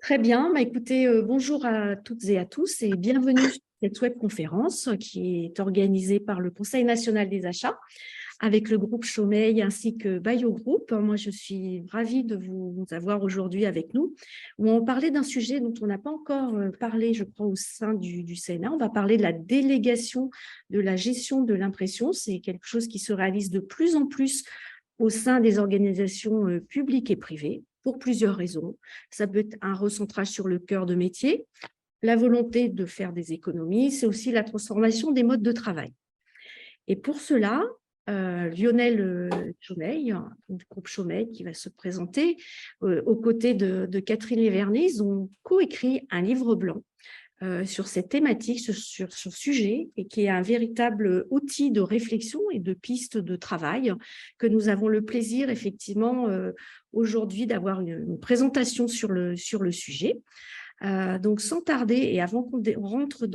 Très bien. Écoutez, bonjour à toutes et à tous et bienvenue sur cette webconférence qui est organisée par le Conseil national des achats avec le groupe Chomeil ainsi que Bayo Group. Moi, je suis ravie de vous avoir aujourd'hui avec nous, où on parlait d'un sujet dont on n'a pas encore parlé, je crois, au sein du Sénat. On va parler de la délégation de la gestion de l'impression. C'est quelque chose qui se réalise de plus en plus au sein des organisations publiques et privées, pour plusieurs raisons. Ça peut être un recentrage sur le cœur de métier, la volonté de faire des économies, c'est aussi la transformation des modes de travail. Et pour cela, Lionel Chomeil, du groupe Chomeil, qui va se présenter aux côtés de Catherine Lévernet, ils ont coécrit un livre blanc sur cette thématique, sur ce sujet, et qui est un véritable outil de réflexion et de piste de travail que nous avons le plaisir, effectivement, aujourd'hui d'avoir une présentation sur le sujet. Donc, sans tarder, et avant qu'on rentre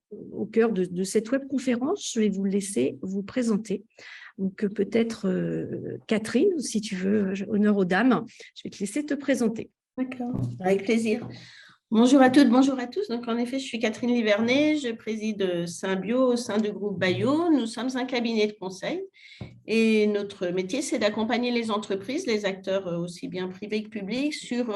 au cœur de cette webconférence, je vais vous laisser vous présenter. Donc, peut-être, Catherine, si tu veux, honneur aux dames, je vais te laisser te présenter. D'accord, avec plaisir. Bonjour à toutes, bonjour à tous. Donc, en effet, je suis Catherine Livernet, je préside Symbio au sein du groupe Bayo. Nous sommes un cabinet de conseil et notre métier, c'est d'accompagner les entreprises, les acteurs aussi bien privés que publics, sur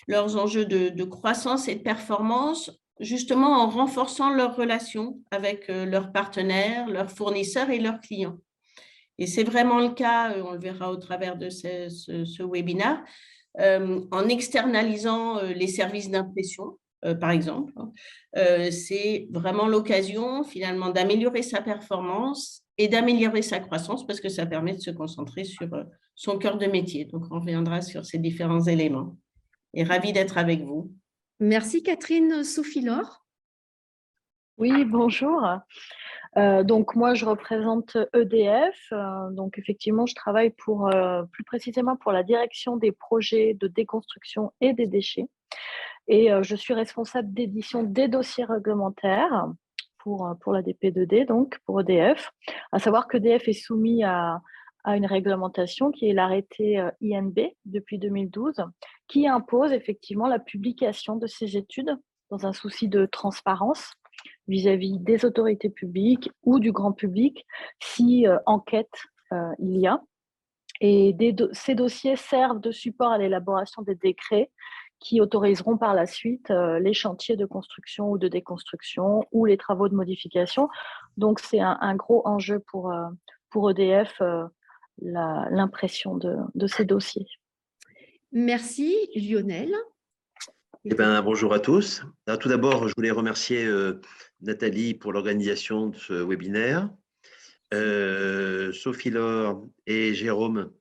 leurs enjeux de croissance et de performance, justement en renforçant leurs relations avec leurs partenaires, leurs fournisseurs et leurs clients. Et c'est vraiment le cas, on le verra au travers de ce webinaire, en externalisant les services d'impression, par exemple. C'est vraiment l'occasion finalement d'améliorer sa performance et d'améliorer sa croissance parce que ça permet de se concentrer sur son cœur de métier. Donc, on reviendra sur ces différents éléments. Et ravie d'être avec vous. Merci Catherine. Sophie Laure. Oui, bonjour. Donc moi, je représente EDF. Donc effectivement, je travaille plus précisément pour la direction des projets de déconstruction et des déchets. Et je suis responsable d'édition des dossiers réglementaires pour la DP2D, donc pour EDF. À savoir qu'EDF est soumis à une réglementation qui est l'arrêté INB depuis 2012, qui impose effectivement la publication de ces études dans un souci de transparence vis-à-vis des autorités publiques ou du grand public si enquête il y a. Et ces dossiers servent de support à l'élaboration des décrets qui autoriseront par la suite les chantiers de construction ou de déconstruction ou les travaux de modification. Donc, c'est un gros enjeu pour EDF, l'impression de ces dossiers. Merci Lionel. Bonjour à tous. Alors, tout d'abord, je voulais remercier Nathalie pour l'organisation de ce webinaire, Sophie Laure et Jérôme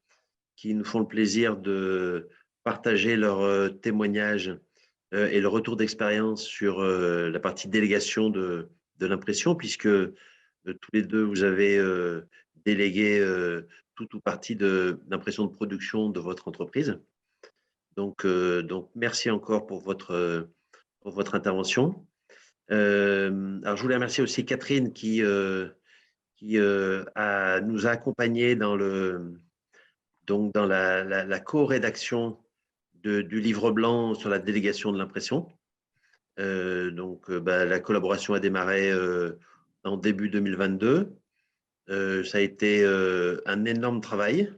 qui nous font le plaisir de partager leur témoignage et le retour d'expérience sur la partie délégation de l'impression, puisque tous les deux, vous avez délégué tout ou partie de l'impression de production de votre entreprise. Donc, merci encore pour votre intervention. Alors, je voulais remercier aussi Catherine qui nous a accompagnés dans la co-rédaction du livre blanc sur la délégation de l'impression. La collaboration a démarré en début 2022. Ça a été un énorme travail.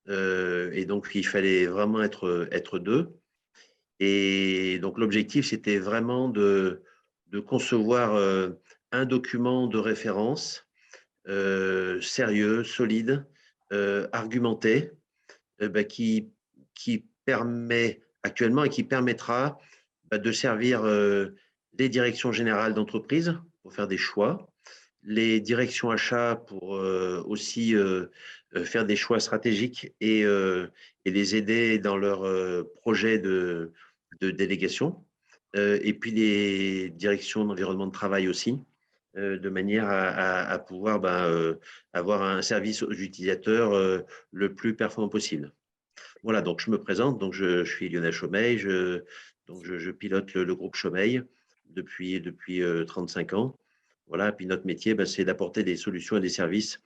Et donc, il fallait vraiment être deux. Et donc, l'objectif, c'était vraiment de concevoir un document de référence sérieux, solide, argumenté, qui permet actuellement et qui permettra de servir les directions générales d'entreprise pour faire des choix, les directions achats pour aussi faire des choix stratégiques et les aider dans leur projet de délégation, et puis les directions d'environnement de travail aussi, de manière à pouvoir avoir un service aux utilisateurs le plus performant possible. Voilà, donc je me présente, donc je suis Lionel Chomeil, je pilote le groupe Chomeil depuis 35 ans. Voilà, puis notre métier, c'est d'apporter des solutions et des services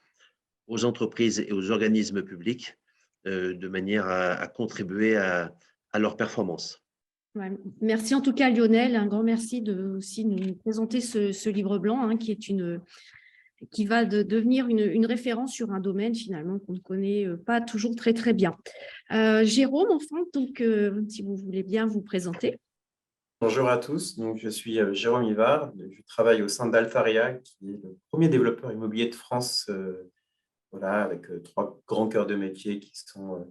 aux entreprises et aux organismes publics de manière à contribuer à leur performance. Ouais. Merci en tout cas Lionel, un grand merci de aussi nous présenter ce livre blanc hein, qui va devenir une référence sur un domaine finalement qu'on ne connaît pas toujours très très bien. Jérôme, enfin, donc si vous voulez bien vous présenter. Bonjour à tous, donc, je suis Jérôme Ivard, je travaille au sein d'Altaria, qui est le premier développeur immobilier de France, voilà, avec trois grands cœurs de métier qui sont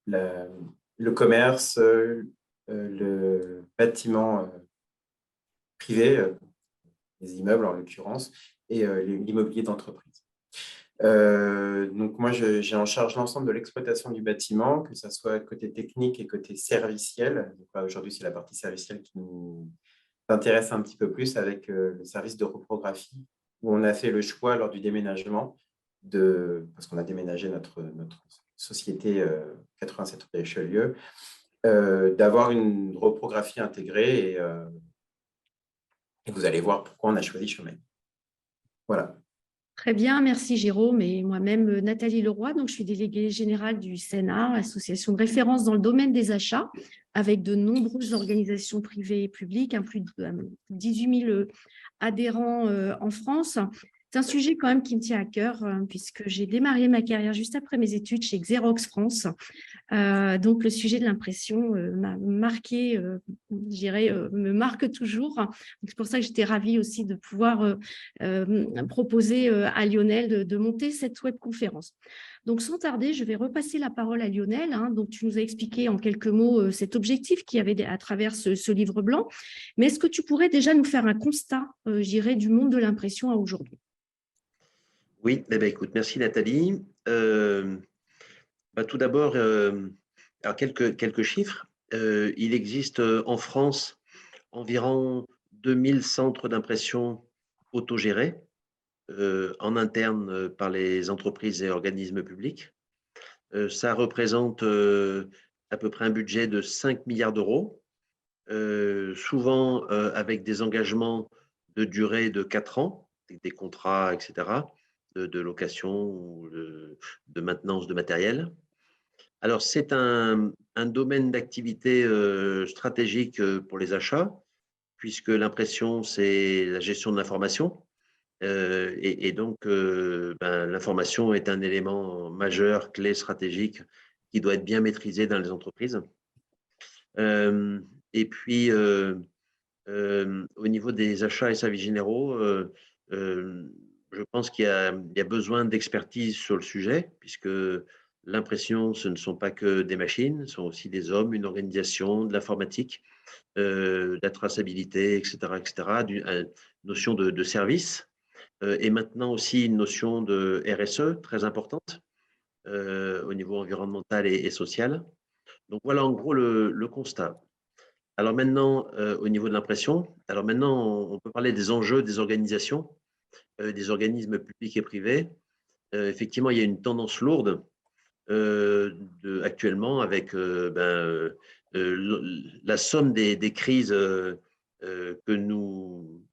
le commerce, le bâtiment privé, les immeubles en l'occurrence, et l'immobilier d'entreprise. Donc moi, j'ai en charge l'ensemble de l'exploitation du bâtiment, que ce soit côté technique et côté serviciel. Aujourd'hui, c'est la partie servicielle qui nous intéresse un petit peu plus avec le service de reprographie, où on a fait le choix lors du déménagement, parce qu'on a déménagé notre société 87 rue Richelieu, d'avoir une reprographie intégrée et vous allez voir pourquoi on a choisi Chomel. Voilà. Très bien, merci Jérôme et moi-même Nathalie Leroy. Donc, je suis déléguée générale du CNA, association de référence dans le domaine des achats, avec de nombreuses organisations privées et publiques, plus de 18 000 adhérents en France. C'est un sujet quand même qui me tient à cœur puisque j'ai démarré ma carrière juste après mes études chez Xerox France. Donc, le sujet de l'impression m'a marqué, je dirais, me marque toujours. C'est pour ça que j'étais ravie aussi de pouvoir proposer à Lionel de monter cette webconférence. Donc, sans tarder, je vais repasser la parole à Lionel. Donc, tu nous as expliqué en quelques mots cet objectif qu'il y avait à travers ce livre blanc. Mais est-ce que tu pourrais déjà nous faire un constat, je dirais, du monde de l'impression à aujourd'hui? Oui, eh bien, écoute, merci Nathalie. Tout d'abord, alors quelques chiffres. Il existe en France environ 2000 centres d'impression autogérés en interne par les entreprises et organismes publics. Ça représente à peu près un budget de 5 milliards d'euros, souvent avec des engagements de durée de 4 ans, des contrats, etc., de location ou de maintenance de matériel. Alors, c'est un domaine d'activité stratégique pour les achats, puisque l'impression, c'est la gestion de l'information. Et donc, l'information est un élément majeur, clé, stratégique, qui doit être bien maîtrisé dans les entreprises. Et puis, au niveau des achats et services généraux, je pense qu'il y a besoin d'expertise sur le sujet, puisque l'impression, ce ne sont pas que des machines, ce sont aussi des hommes, une organisation, de l'informatique, de la traçabilité, etc., une notion de service, et maintenant aussi une notion de RSE très importante au niveau environnemental et social. Donc voilà en gros le constat. Alors maintenant, au niveau de l'impression, alors maintenant, on peut parler des enjeux des organisations, des organismes publics et privés. Effectivement, il y a une tendance lourde actuellement avec la somme des crises que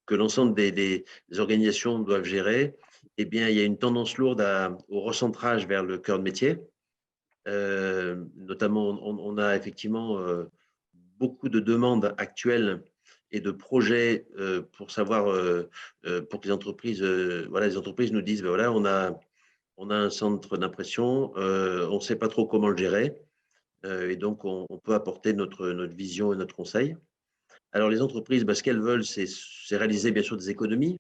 l'ensemble des organisations doivent gérer. Eh bien, il y a une tendance lourde au recentrage vers le cœur de métier. Notamment, on a effectivement beaucoup de demandes actuelles et de projets pour savoir, pour que les entreprises, les entreprises nous disent, voilà, on a un centre d'impression, on ne sait pas trop comment le gérer, et donc on peut apporter notre vision et notre conseil. Alors les entreprises, ce qu'elles veulent, c'est réaliser bien sûr des économies,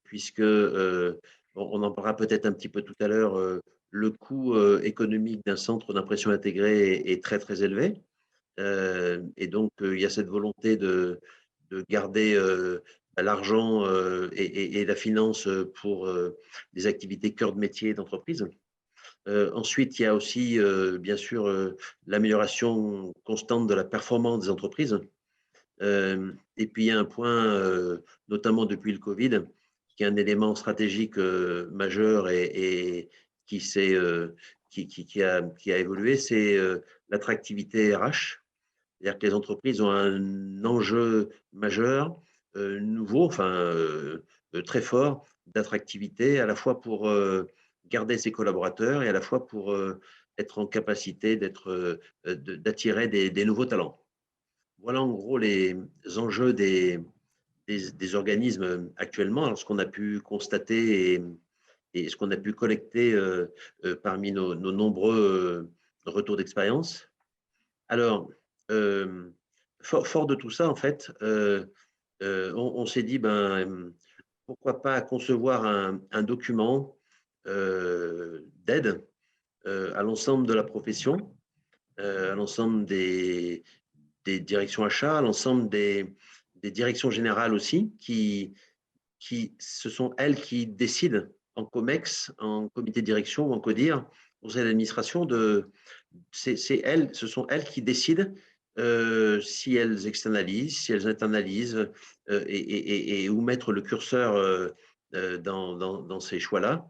puisque on en parlera peut-être un petit peu tout à l'heure, le coût économique d'un centre d'impression intégré est très très élevé. Et donc, il y a cette volonté de garder l'argent et la finance pour des activités cœur de métier d'entreprise. Ensuite, il y a aussi, bien sûr, l'amélioration constante de la performance des entreprises. Et puis, il y a un point, notamment depuis le Covid, qui est un élément stratégique majeur et qui, qui a évolué, c'est l'attractivité RH. C'est-à-dire que les entreprises ont un enjeu majeur, nouveau, très fort, d'attractivité, à la fois pour garder ses collaborateurs et à la fois pour être en capacité d'attirer des nouveaux talents. voilà en gros les enjeux des organismes actuellement. Alors, ce qu'on a pu constater et ce qu'on a pu collecter parmi nos nombreux retours d'expérience. Alors, fort de tout ça, en fait, on s'est dit, pourquoi pas concevoir un document d'aide à l'ensemble de la profession, à l'ensemble des directions achats, à l'ensemble des directions générales aussi, ce sont elles qui décident en COMEX, en comité de direction ou en CODIR, conseil d'administration, ce sont elles qui décident si elles externalisent, si elles internalisent et où mettre le curseur dans ces choix-là.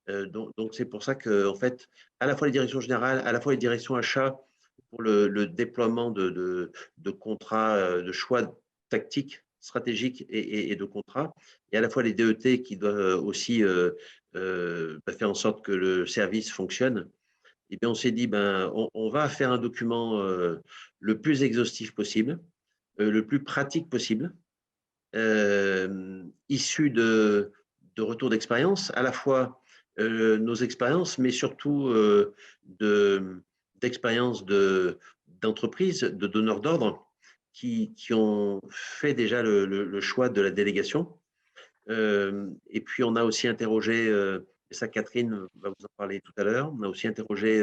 Donc, c'est pour ça que, en fait, à la fois les directions générales, à la fois les directions achats pour le déploiement de contrats, de choix tactiques, stratégiques et de contrats, et à la fois les DET qui doivent aussi faire en sorte que le service fonctionne. Et bien, on s'est dit, on va faire un document le plus exhaustif possible, le plus pratique possible, issu de retours d'expérience, à la fois nos expériences, mais surtout d'expériences d'entreprises, de donneurs d'ordre qui ont fait déjà le choix de la délégation. Et puis, on a aussi interrogé, et ça Catherine va vous en parler tout à l'heure, on a aussi interrogé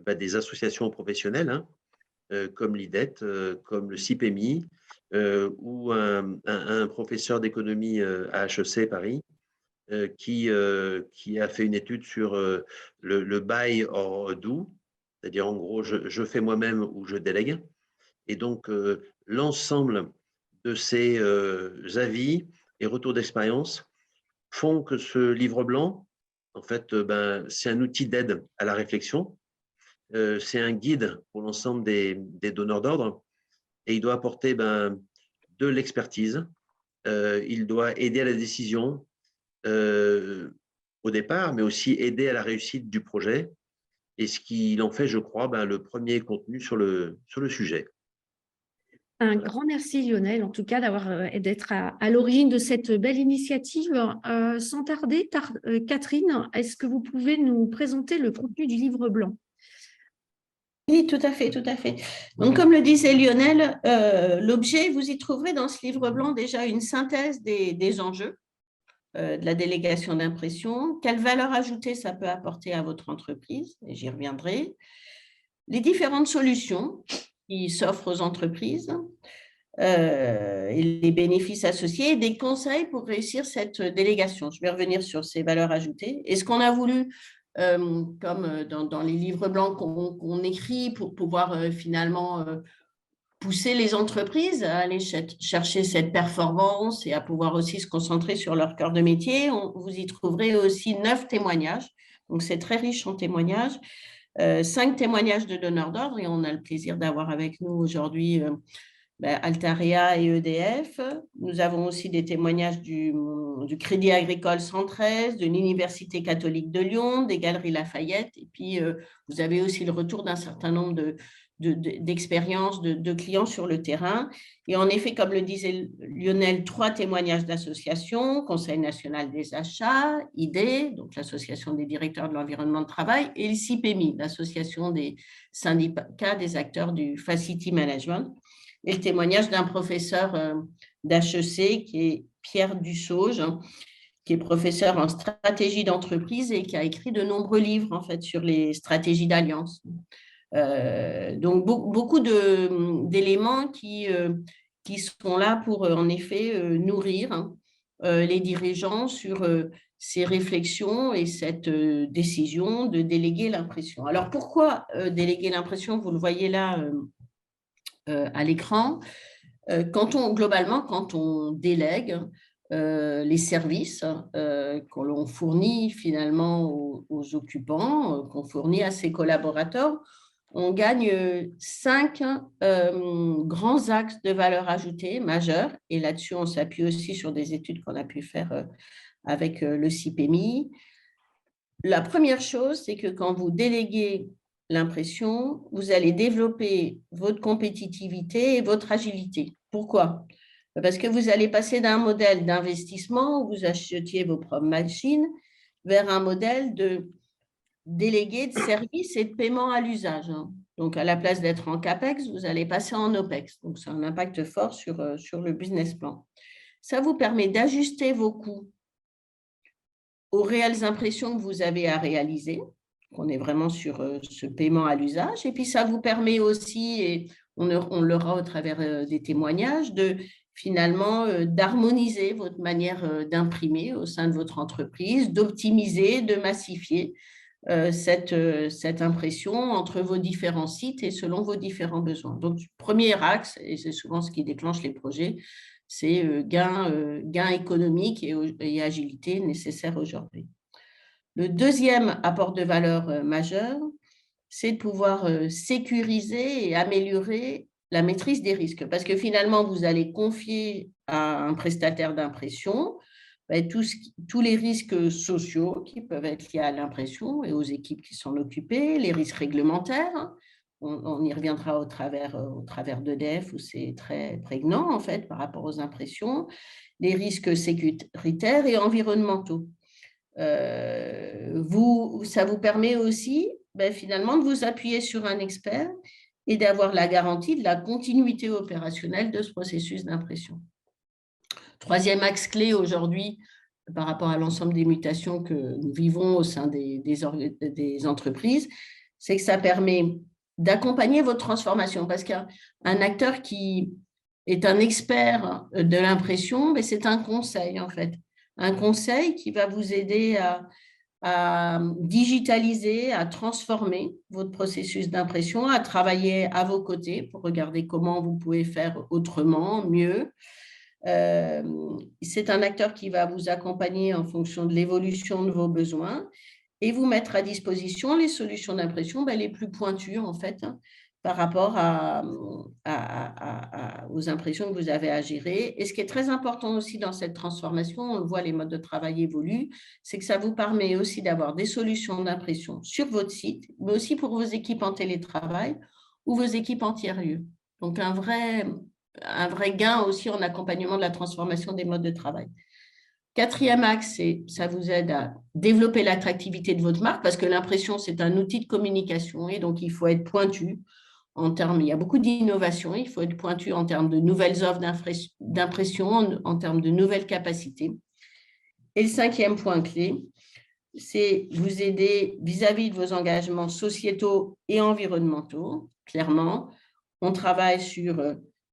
des associations professionnelles, hein, comme l'IDET, comme le CIPEMI, ou un professeur d'économie à HEC Paris, qui a fait une étude sur le buy or do, c'est-à-dire en gros, je fais moi-même ou je délègue. Et donc, l'ensemble de ces avis et retours d'expérience font que ce livre blanc, en fait, c'est un outil d'aide à la réflexion. C'est un guide pour l'ensemble des donneurs d'ordre et il doit apporter de l'expertise. Il doit aider à la décision au départ, mais aussi aider à la réussite du projet. Et ce qu'il en fait, je crois, le premier contenu sur le sujet. Un grand merci Lionel, en tout cas, d'être à l'origine de cette belle initiative. Sans tarder, Catherine, est-ce que vous pouvez nous présenter le contenu du livre blanc? Oui, tout à fait, tout à fait. Donc, comme le disait Lionel, l'objet, vous y trouverez dans ce livre blanc déjà une synthèse des enjeux de la délégation d'impression, quelle valeur ajoutée ça peut apporter à votre entreprise, et j'y reviendrai, les différentes solutions qui s'offrent aux entreprises, et les bénéfices associés, et des conseils pour réussir cette délégation. Je vais revenir sur ces valeurs ajoutées. Et ce qu'on a voulu, comme dans les livres blancs qu'on écrit pour pouvoir finalement pousser les entreprises à aller chercher cette performance et à pouvoir aussi se concentrer sur leur cœur de métier, vous y trouverez aussi 9 témoignages. Donc, c'est très riche en témoignages. 5 témoignages de donneurs d'ordre, et on a le plaisir d'avoir avec nous aujourd'hui Altaria et EDF. Nous avons aussi des témoignages du Crédit Agricole 113, de l'Université catholique de Lyon, des Galeries Lafayette. Et puis, vous avez aussi le retour d'un certain nombre d'expériences de clients sur le terrain. Et en effet, comme le disait Lionel, 3 témoignages d'associations, Conseil national des achats, IDE, donc l'Association des directeurs de l'environnement de travail, et le CIPEMI, l'Association des syndicats des acteurs du Facility Management. Et le témoignage d'un professeur d'HEC qui est Pierre Dussauge, qui est professeur en stratégie d'entreprise et qui a écrit de nombreux livres en fait, sur les stratégies d'alliance. Donc, beaucoup d'éléments qui sont là pour, en effet, nourrir les dirigeants sur ces réflexions et cette décision de déléguer l'impression. Alors, pourquoi déléguer l'impression? Vous le voyez là à l'écran. Globalement, quand on délègue les services qu'on l'on fournit finalement aux occupants, qu'on fournit à ses collaborateurs, on gagne 5 grands axes de valeur ajoutée majeurs. Et là-dessus, on s'appuie aussi sur des études qu'on a pu faire avec le CIPEMI. La première chose, c'est que quand vous déléguez l'impression, vous allez développer votre compétitivité et votre agilité. Pourquoi? Parce que vous allez passer d'un modèle d'investissement où vous achetiez vos propres machines vers un modèle de délégué de services et de paiement à l'usage. Donc, à la place d'être en CAPEX, vous allez passer en OPEX. Donc, c'est un impact fort sur le business plan. Ça vous permet d'ajuster vos coûts aux réelles impressions que vous avez à réaliser. On est vraiment sur ce paiement à l'usage. Et puis, ça vous permet aussi, et on l'aura au travers des témoignages, finalement d'harmoniser votre manière d'imprimer au sein de votre entreprise, d'optimiser, de massifier cette impression entre vos différents sites et selon vos différents besoins. Donc, premier axe, et c'est souvent ce qui déclenche les projets, c'est gain économique et agilité nécessaire aujourd'hui. Le deuxième apport de valeur majeur, c'est de pouvoir sécuriser et améliorer la maîtrise des risques. Parce que finalement, vous allez confier à un prestataire d'impression tous les risques sociaux qui peuvent être liés à l'impression et aux équipes qui s'en occupent, les risques réglementaires. On y reviendra au travers d'EDF où c'est très prégnant en fait par rapport aux impressions, les risques sécuritaires et environnementaux. Ça vous permet aussi finalement de vous appuyer sur un expert et d'avoir la garantie de la continuité opérationnelle de ce processus d'impression. Troisième axe clé aujourd'hui par rapport à l'ensemble des mutations que nous vivons au sein des entreprises, c'est que ça permet d'accompagner votre transformation parce qu'un acteur qui est un expert de l'impression, c'est un conseil en fait. Un conseil qui va vous aider à digitaliser, à transformer votre processus d'impression, à travailler à vos côtés pour regarder comment vous pouvez faire autrement, mieux. C'est un acteur qui va vous accompagner en fonction de l'évolution de vos besoins et vous mettre à disposition les solutions d'impression les plus pointues en fait, par rapport aux impressions que vous avez à gérer. Et ce qui est très important aussi dans cette transformation, on voit les modes de travail évoluent, c'est que ça vous permet aussi d'avoir des solutions d'impression sur votre site, mais aussi pour vos équipes en télétravail ou vos équipes en tiers-lieu. Donc, un vrai gain aussi en accompagnement de la transformation des modes de travail. Quatrième axe, ça vous aide à développer l'attractivité de votre marque parce que l'impression, c'est un outil de communication et donc il faut être pointu. Il y a beaucoup d'innovation, il faut être pointu en termes de nouvelles offres d'impression, en termes de nouvelles capacités. Et le cinquième point clé, c'est vous aider vis-à-vis de vos engagements sociétaux et environnementaux. Clairement, on travaille sur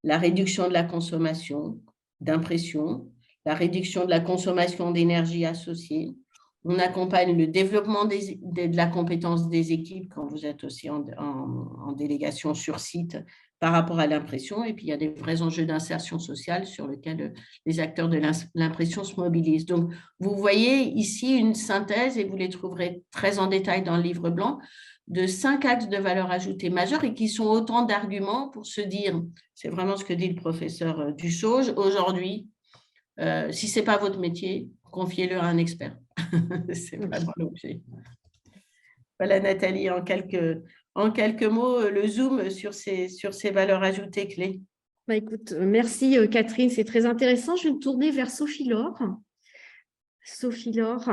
la réduction de la consommation d'impression, la réduction de la consommation d'énergie associée. On accompagne le développement de la compétence des équipes quand vous êtes aussi en délégation sur site par rapport à l'impression. Et puis, il y a des vrais enjeux d'insertion sociale sur lesquels les acteurs de l'impression se mobilisent. Donc, vous voyez ici une synthèse, et vous les trouverez très en détail dans le livre blanc, de 5 axes de valeur ajoutée majeure et qui sont autant d'arguments pour se dire, c'est vraiment ce que dit le professeur Dussauge, aujourd'hui, si ce n'est pas votre métier, confiez-le à un expert. C'est vraiment l'objet. Voilà, Nathalie, en quelques mots, le zoom sur ces valeurs ajoutées clés. Écoute, merci Catherine, c'est très intéressant. Je vais me tourner vers Sophie Laure. Sophie Laure,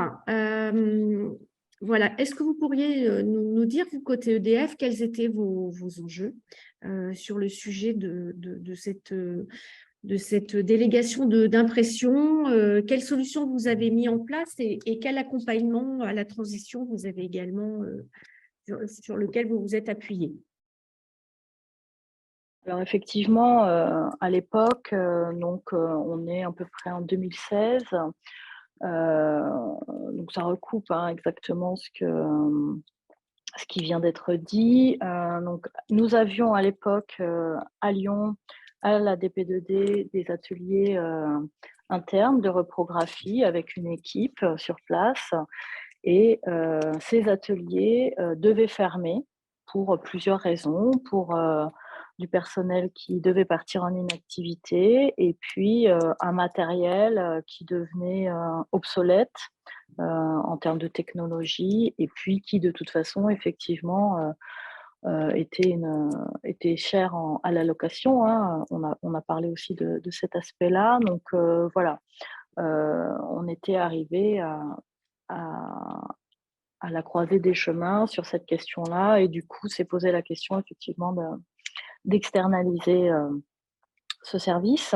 voilà. Est-ce que vous pourriez nous dire, vous, côté EDF, quels étaient vos enjeux sur le sujet de cette délégation d'impression, quelles solutions vous avez mis en place et quel accompagnement à la transition vous avez également sur lequel vous vous êtes appuyé? Alors effectivement, à l'époque, on est à peu près en 2016, donc ça recoupe exactement ce qui vient d'être dit. Donc nous avions à l'époque à Lyon, à la DP2D, des ateliers internes de reprographie avec une équipe sur place. Et ces ateliers devaient fermer pour plusieurs raisons, pour du personnel qui devait partir en inactivité et puis un matériel qui devenait obsolète en termes de technologie et puis qui de toute façon effectivement était cher à la location, hein. On a parlé aussi de cet aspect-là. Donc voilà, on était arrivé à à la croisée des chemins sur cette question-là et du coup, s'est posé la question effectivement d'externaliser, ce service.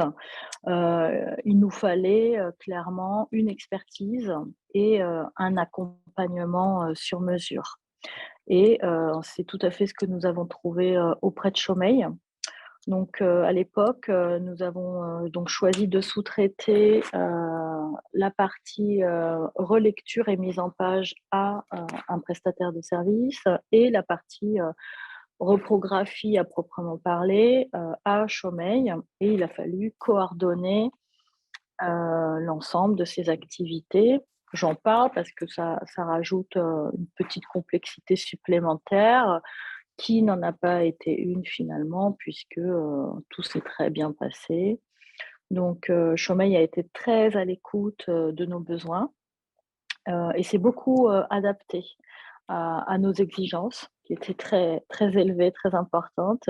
Il nous fallait, clairement une expertise et un accompagnement, sur mesure et c'est tout à fait ce que nous avons trouvé, auprès de Chomeil. Donc à l'époque, nous avons, donc choisi de sous-traiter, la partie, relecture et mise en page à, un prestataire de service et la partie, reprographie à proprement parler, à Chomeil et il a fallu coordonner, l'ensemble de ces activités. J'en parle parce que ça rajoute, une petite complexité supplémentaire qui n'en a pas été une finalement puisque, tout s'est très bien passé. Donc, Chomeil a été très à l'écoute, de nos besoins, et s'est beaucoup, adapté à nos exigences qui étaient très, très élevées, très importantes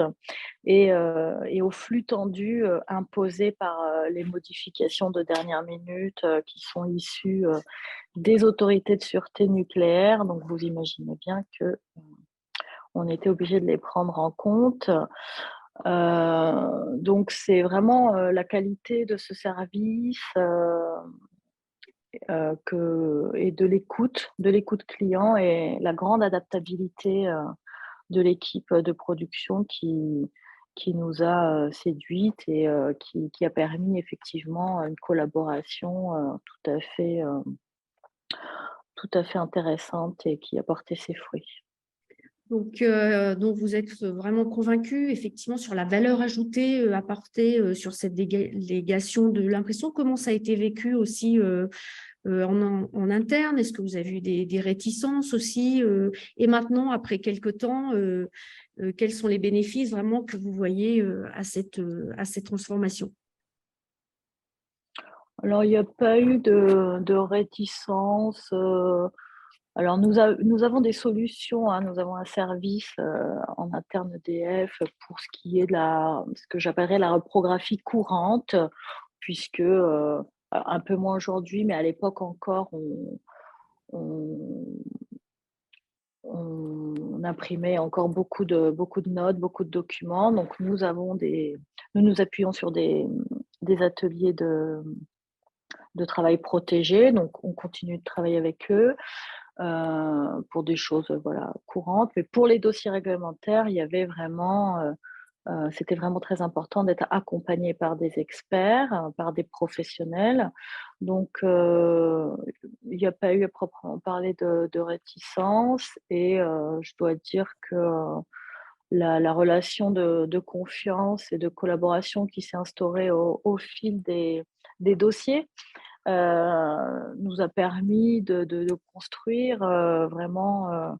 et au flux tendu, imposé par, les modifications de dernière minute, qui sont issues, des autorités de sûreté nucléaire. Donc vous imaginez bien que, on était obligé de les prendre en compte. Donc c'est vraiment, la qualité de ce service, que et de l'écoute client et la grande adaptabilité, de l'équipe, de production qui nous a, séduites et qui a permis effectivement une collaboration, tout à fait intéressante et qui a porté ses fruits. Donc vous êtes vraiment convaincu, effectivement, sur la valeur ajoutée apportée sur cette délégation de l'impression. Comment ça a été vécu aussi en interne? Est-ce que vous avez eu des réticences aussi et maintenant, après quelques temps, quels sont les bénéfices vraiment que vous voyez à cette transformation? Alors il n'y a pas eu de réticence, alors nous avons des solutions, hein. Nous avons un service, en interne EDF pour ce qui est de ce que j'appellerais la reprographie courante puisque, un peu moins aujourd'hui, mais à l'époque encore, on on imprimait encore beaucoup de notes, beaucoup de documents. Donc nous nous appuyons sur des ateliers de travail protégés, donc on continue de travailler avec eux. Pour des choses, voilà, courantes. Mais pour les dossiers réglementaires, il y avait vraiment, c'était vraiment très important d'être accompagné par des experts, par des professionnels. Donc, il n'y a pas eu à proprement parler de réticence et je dois dire que, la relation de confiance et de collaboration qui s'est instaurée au fil des dossiers, nous a permis de construire, vraiment,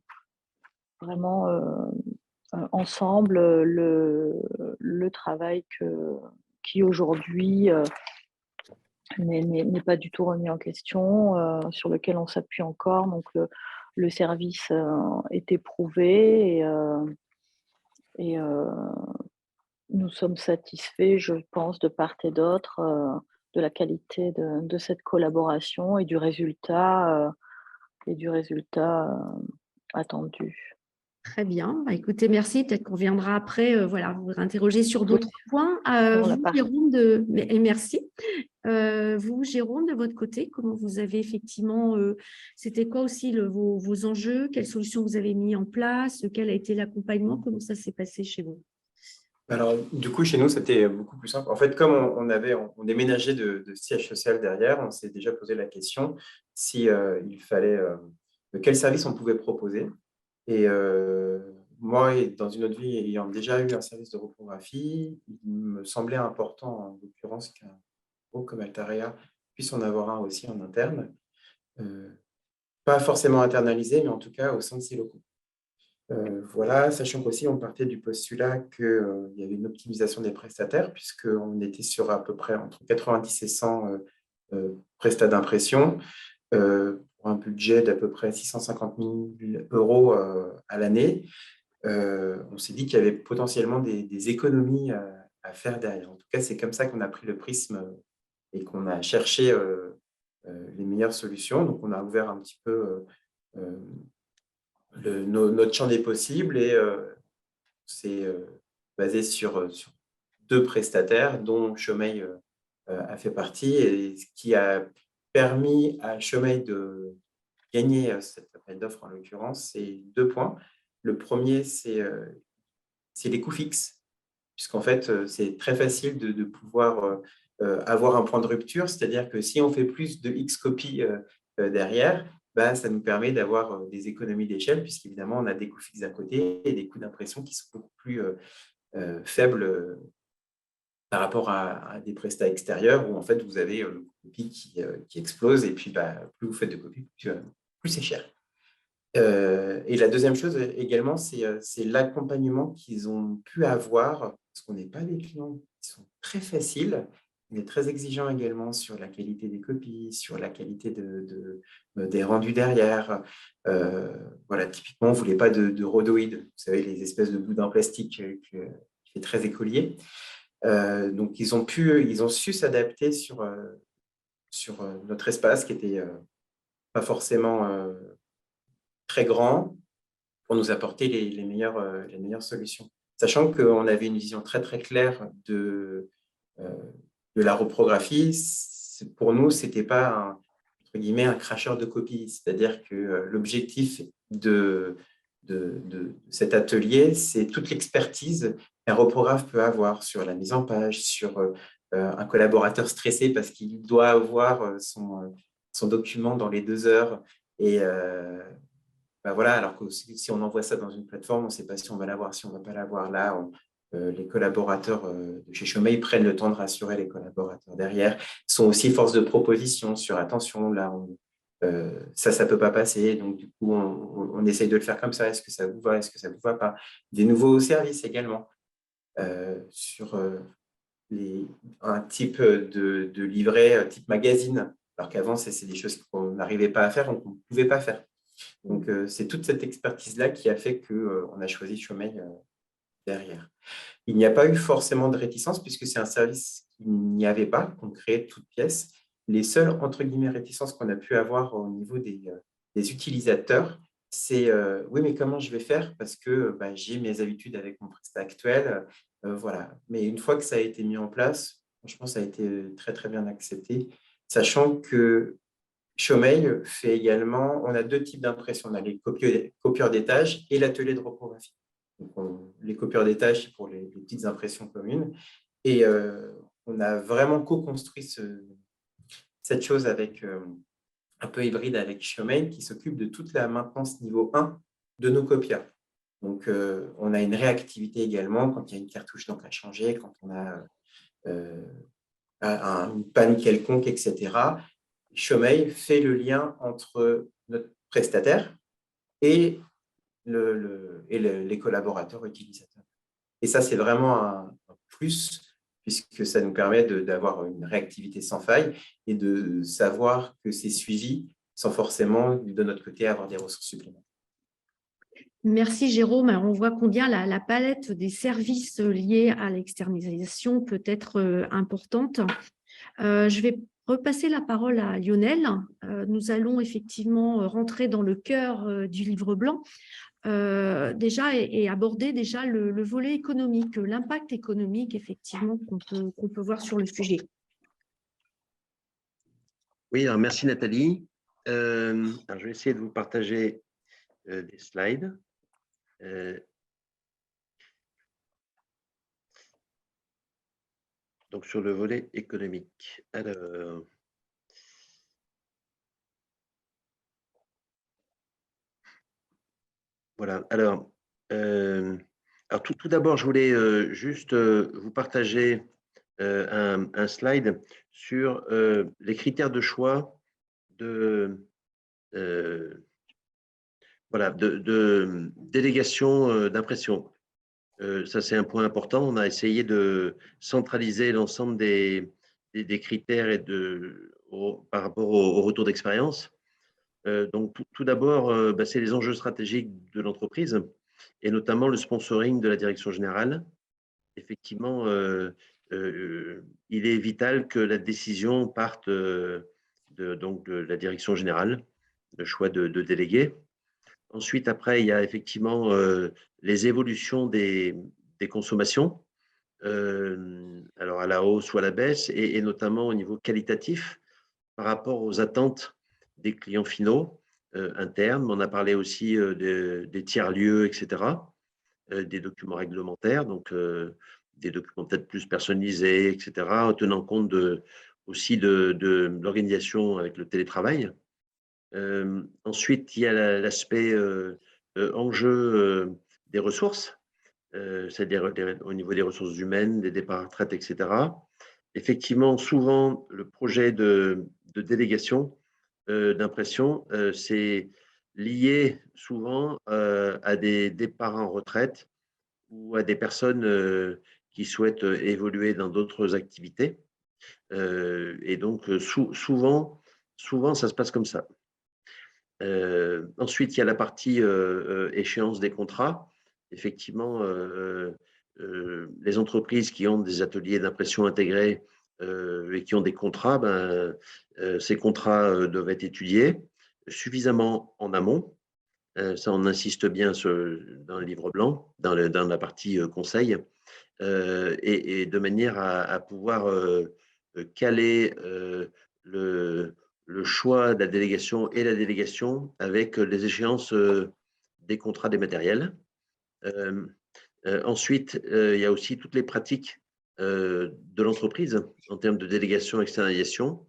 ensemble, le travail qui aujourd'hui, n'est pas du tout remis en question, sur lequel on s'appuie encore. Donc le service, est éprouvé et nous sommes satisfaits, je pense, de part et d'autre, de la qualité de cette collaboration et du résultat, attendu. Très bien. Bah, écoutez, merci. Peut-être qu'on viendra après voilà, vous interroger sur Oui, d'autres points. pour la Vous, partie. Jérôme, et merci. Vous, Jérôme, de votre côté, comment vous avez effectivement, c'était quoi aussi vos enjeux? Quelles solutions vous avez mis en place? Quel a été l'accompagnement? Comment ça s'est passé chez vous? Alors, du coup, chez nous, c'était beaucoup plus simple. En fait, comme on déménageait de siège social derrière, on s'est déjà posé la question si il fallait quel service on pouvait proposer. Et moi, dans une autre vie, ayant déjà eu un service de reprographie, il me semblait important, en l'occurrence, qu'un groupe comme Altaria puisse en avoir un aussi en interne. Pas forcément internalisé, mais en tout cas au sein de ses locaux. Voilà, sachant qu'aussi on partait du postulat qu'il y avait une optimisation des prestataires, puisqu'on était sur à peu près entre 90 et 100 prestats d'impression, pour un budget d'à peu près 650 000 € à l'année. on s'est dit qu'il y avait potentiellement des économies à faire derrière. En tout cas, c'est comme ça qu'on a pris le prisme et qu'on a cherché les meilleures solutions. Donc, on a ouvert un petit peu notre champ des possibles et c'est basé sur 2 prestataires, dont Chômeil a fait partie, et ce qui a permis à Chômeil de gagner cet appel d'offres, en l'occurrence, c'est 2 points. Le premier, c'est les coûts fixes, puisqu'en fait, c'est très facile de pouvoir avoir un point de rupture, c'est-à-dire que si on fait plus de X copies derrière, bah, ça nous permet d'avoir des économies d'échelle, puisqu'évidemment, on a des coûts fixes à côté et des coûts d'impression qui sont beaucoup plus faibles par rapport à des prestats extérieurs où en fait, vous avez le coût de copie qui explose, et puis bah, plus vous faites de copies, plus c'est cher. Et la deuxième chose également, c'est l'accompagnement qu'ils ont pu avoir, parce qu'on n'est pas des clients qui sont très faciles. On est très exigeant également sur la qualité des copies, sur la qualité des rendus derrière. Voilà, typiquement, on ne voulait pas de rhodoïdes, vous savez, les espèces de boudins plastiques qui fait très écolier. Donc, ils ont su s'adapter sur notre espace qui n'était pas forcément très grand, pour nous apporter les meilleures solutions. Sachant qu'on avait une vision très, très claire de la reprographie, pour nous, ce n'était pas entre guillemets, un cracheur de copies. C'est-à-dire que l'objectif de cet atelier, c'est toute l'expertise qu'un reprographe peut avoir sur la mise en page, sur un collaborateur stressé parce qu'il doit avoir son document dans les 2 heures. Et ben voilà, alors que si on envoie ça dans une plateforme, on ne sait pas si on va l'avoir, si on ne va pas l'avoir. Là, les collaborateurs de chez Chômeil prennent le temps de rassurer les collaborateurs derrière. Ils sont aussi force de proposition sur attention, là, ça ne peut pas passer. Donc, du coup, on essaye de le faire comme ça. Est-ce que ça vous va? Est-ce que ça ne vous va pas? Des nouveaux services également sur un type de livret, type magazine. Alors qu'avant, c'est des choses qu'on n'arrivait pas à faire, qu'on ne pouvait pas faire. Donc, c'est toute cette expertise-là qui a fait qu'on a choisi Chômeil derrière. Il n'y a pas eu forcément de réticence puisque c'est un service qu'il n'y avait pas, qu'on créait de toutes pièces. Les seules, entre guillemets, réticences qu'on a pu avoir au niveau des utilisateurs, c'est oui, mais comment je vais faire? Parce que bah, j'ai mes habitudes avec mon prestat actuel. Voilà. Mais une fois que ça a été mis en place, franchement, ça a été très, très bien accepté, sachant que Chômeil fait également, on a 2 types d'impression. On a les copieurs d'étage et l'atelier de reprographie. Donc les copieurs d'étage, c'est pour les petites impressions communes. Et on a vraiment co-construit cette chose avec un peu hybride avec Chômeil qui s'occupe de toute la maintenance niveau 1 de nos copieurs. Donc, on a une réactivité également quand il y a une cartouche d'encre à changer, quand on a une panne quelconque, etc. Chômeil fait le lien entre notre prestataire et les collaborateurs utilisateurs. Et ça, c'est vraiment un plus, puisque ça nous permet d'avoir une réactivité sans faille et de savoir que c'est suivi sans forcément, de notre côté, avoir des ressources supplémentaires. Merci Jérôme. On voit combien la palette des services liés à l'externalisation peut être importante. Je vais repasser la parole à Lionel. Nous allons effectivement rentrer dans le cœur du livre blanc déjà et aborder déjà le volet économique, l'impact économique effectivement qu'on peut voir sur le sujet. Oui, alors merci Nathalie. Alors je vais essayer de vous partager des slides. Donc sur le volet économique. Alors, voilà. Alors tout d'abord, je voulais juste vous partager un slide sur les critères de choix de délégation d'impression. Ça, c'est un point important. On a essayé de centraliser l'ensemble des critères et par rapport au retour d'expérience. Donc, tout d'abord, c'est les enjeux stratégiques de l'entreprise. et notamment le sponsoring de la direction générale. Effectivement, il est vital que la décision parte donc de la direction générale, le choix de délégués. Ensuite, après, il y a effectivement les évolutions des consommations, alors à la hausse ou à la baisse, et notamment au niveau qualitatif par rapport aux attentes des clients finaux internes. On a parlé aussi des tiers-lieux, etc., des documents réglementaires, donc des documents peut-être plus personnalisés, etc., en tenant compte aussi de l'organisation avec le télétravail. Ensuite, il y a l'aspect enjeu des ressources, c'est-à-dire au niveau des ressources humaines, des départs à retraite, etc. Effectivement, souvent, le projet de délégation d'impression, c'est lié souvent à des départs en retraite ou à des personnes qui souhaitent évoluer dans d'autres activités. Et donc, souvent, ça se passe comme ça. Ensuite, il y a la partie échéance des contrats. Effectivement, les entreprises qui ont des ateliers d'impression intégrés et qui ont des contrats, ces contrats doivent être étudiés suffisamment en amont. Ça, on insiste bien dans le livre blanc, dans la partie conseil, et de manière à pouvoir caler le choix de la délégation et la délégation avec les échéances des contrats des matériels. Ensuite, il y a aussi toutes les pratiques de l'entreprise en termes de délégation, externalisation.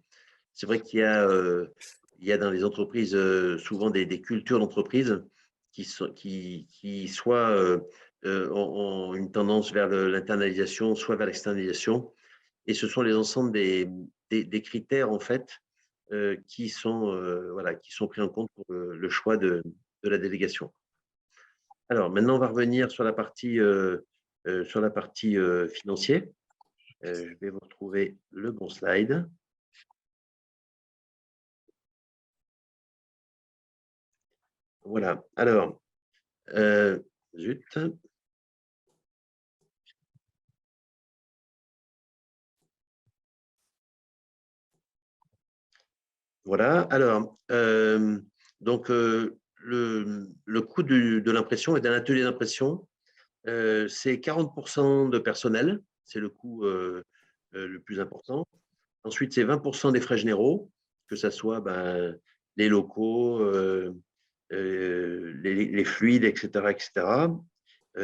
C'est vrai qu'il y a dans les entreprises souvent des cultures d'entreprise qui soit ont une tendance vers l'internalisation, soit vers l'externalisation. Et ce sont les ensembles des critères, en fait, qui sont pris en compte pour le choix de la délégation. Alors, maintenant, on va revenir sur la partie, financière. Je vais vous retrouver le bon slide. Voilà. Alors, zut. Voilà. Alors, donc, le coût de l'impression et d'un atelier d'impression, c'est 40% de personnel. C'est le coût le plus important. Ensuite, c'est 20% des frais généraux, que ce soit les locaux, les fluides, etc., etc.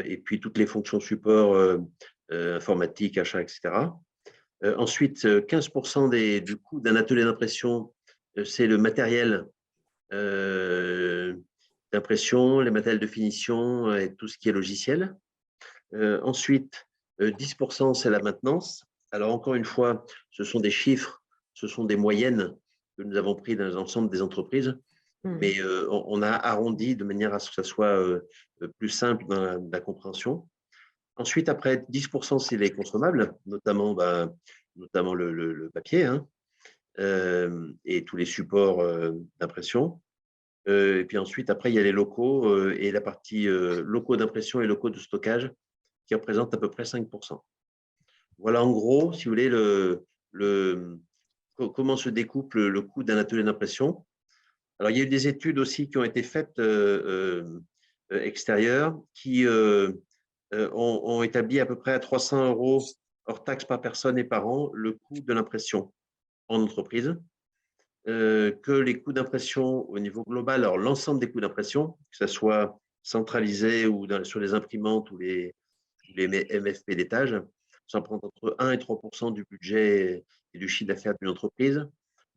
Et puis, toutes les fonctions support informatique, achat, etc. Ensuite, 15% du coût d'un atelier d'impression, c'est le matériel d'impression, les matériels de finition et tout ce qui est logiciel. Ensuite, 10%, c'est la maintenance. Alors, encore une fois, ce sont des chiffres, ce sont des moyennes que nous avons pris dans l'ensemble des entreprises, mais on a arrondi de manière à ce que ça soit plus simple dans la compréhension. Ensuite, après, 10%, c'est les consommables, notamment le papier, hein, et tous les supports d'impression. Et puis ensuite, après, il y a les locaux et la partie locaux d'impression et locaux de stockage qui représentent à peu près 5%. Voilà, en gros, si vous voulez, comment se découpe le coût d'un atelier d'impression. Alors, il y a eu des études aussi qui ont été faites extérieures qui ont établi à peu près à 300 € hors taxes par personne et par an le coût de l'impression en entreprise. Que les coûts d'impression au niveau global, alors l'ensemble des coûts d'impression, que ce soit centralisé ou sur les imprimantes ou les MFP d'étage, ça prend entre 1 et 3% du budget et du chiffre d'affaires d'une entreprise.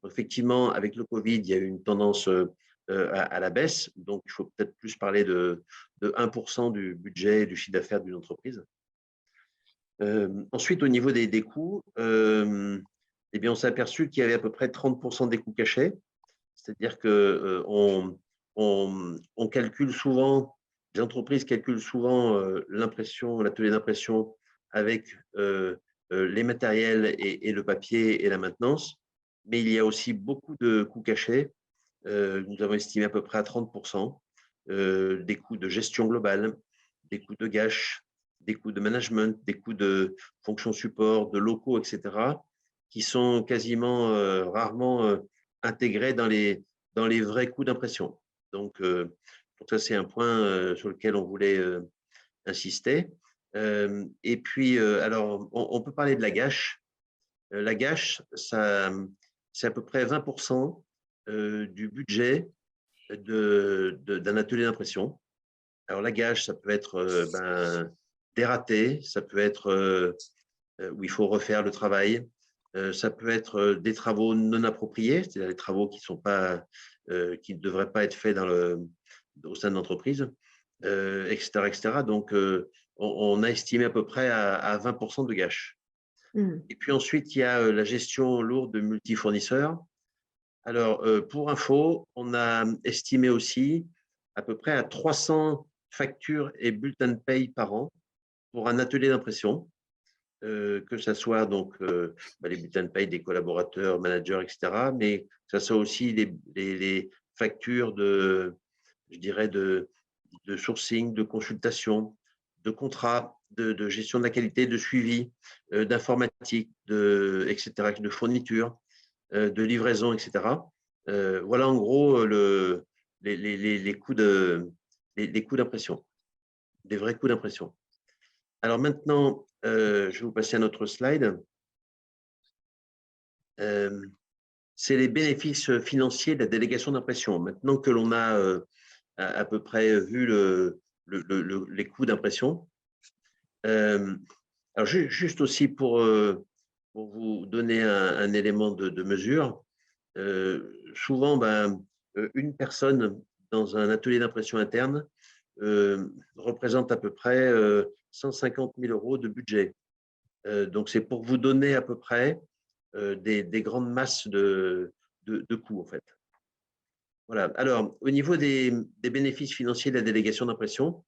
Effectivement, avec le Covid, il y a eu une tendance à la baisse, donc il faut peut-être plus parler de 1% du budget et du chiffre d'affaires d'une entreprise. Ensuite, au niveau des coûts, eh bien, on s'est aperçu qu'il y avait à peu près 30% des coûts cachés, c'est-à-dire qu'on calcule souvent, les entreprises calculent souvent l'impression, l'atelier d'impression avec les matériels et le papier et la maintenance, mais il y a aussi beaucoup de coûts cachés. Nous avons estimé à peu près à 30% des coûts de gestion globale, des coûts de gâches, des coûts de management, des coûts de fonctions support, de locaux, etc., qui sont quasiment rarement intégrés dans les vrais coûts d'impression. Donc ça, c'est un point sur lequel on voulait insister. Et puis, alors, on peut parler de la gâche. La gâche, c'est à peu près 20% du budget d'un atelier d'impression. Alors, la gâche, ça peut être des ratés, ça peut être où il faut refaire le travail, ça peut être des travaux non appropriés, c'est-à-dire des travaux qui ne devraient pas être faits au sein de l'entreprise, etc., etc. Donc, on a estimé à peu près à 20% de gâche. Et puis ensuite, il y a la gestion lourde de multifournisseurs. Alors, pour info, on a estimé aussi à peu près à 300 factures et bulletins de paye par an pour un atelier d'impression, que ce soit donc les bulletins de paye des collaborateurs, managers, etc., mais que ce soit aussi les factures je dirais, de sourcing, de consultation, de contrat, de gestion de la qualité, de suivi, d'informatique, etc., de fourniture, de livraison, etc. Voilà en gros les coûts d'impression, des vrais coûts d'impression. Alors maintenant, je vais vous passer à notre slide. C'est les bénéfices financiers de la délégation d'impression. Maintenant que l'on a à peu près vu les coûts d'impression. Alors, juste aussi pour vous donner un élément de mesure, souvent, une personne dans un atelier d'impression interne représente à peu près 150 000 € de budget. Donc, c'est pour vous donner à peu près des grandes masses de coûts, en fait. Voilà. Alors, au niveau des bénéfices financiers de la délégation d'impression,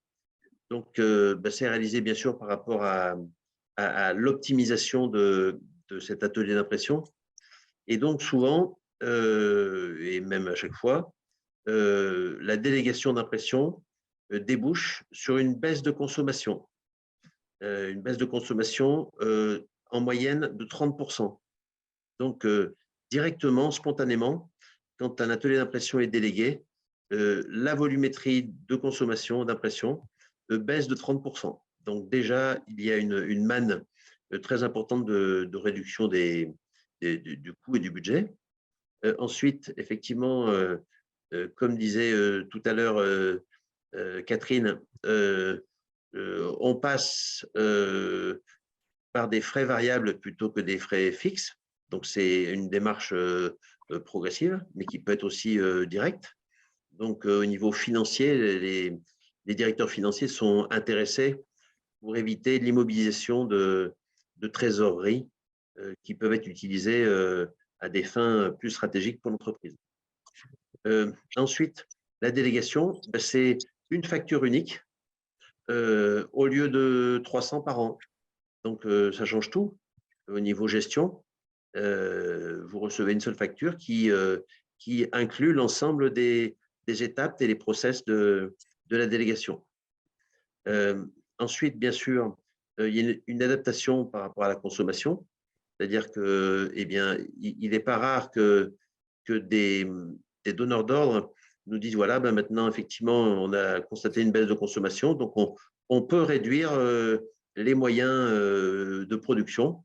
donc c'est réalisé bien sûr par rapport à l'optimisation de cet atelier d'impression. Et donc, souvent, et même à chaque fois, la délégation d'impression débouche sur une baisse de consommation. Une baisse de consommation en moyenne de 30%. Donc, directement, spontanément, quand un atelier d'impression est délégué, la volumétrie de consommation d'impression baisse de 30%. Donc, déjà, il y a une manne très importante de réduction du coût et du budget. Ensuite, effectivement, comme disait tout à l'heure Catherine, on passe par des frais variables plutôt que des frais fixes. Donc, c'est une démarche progressive, mais qui peut être aussi directe. Donc, au niveau financier, les directeurs financiers sont intéressés pour éviter l'immobilisation de trésorerie qui peuvent être utilisées à des fins plus stratégiques pour l'entreprise. Ensuite, la délégation, c'est une facture unique au lieu de 300 par an. Donc, ça change tout au niveau gestion. Vous recevez une seule facture qui inclut l'ensemble des étapes et les process de la délégation. Ensuite, bien sûr, il y a une adaptation par rapport à la consommation, c'est-à-dire que, eh bien, il n'est pas rare que des donneurs d'ordre nous disent voilà, maintenant, effectivement, on a constaté une baisse de consommation, donc on peut réduire les moyens de production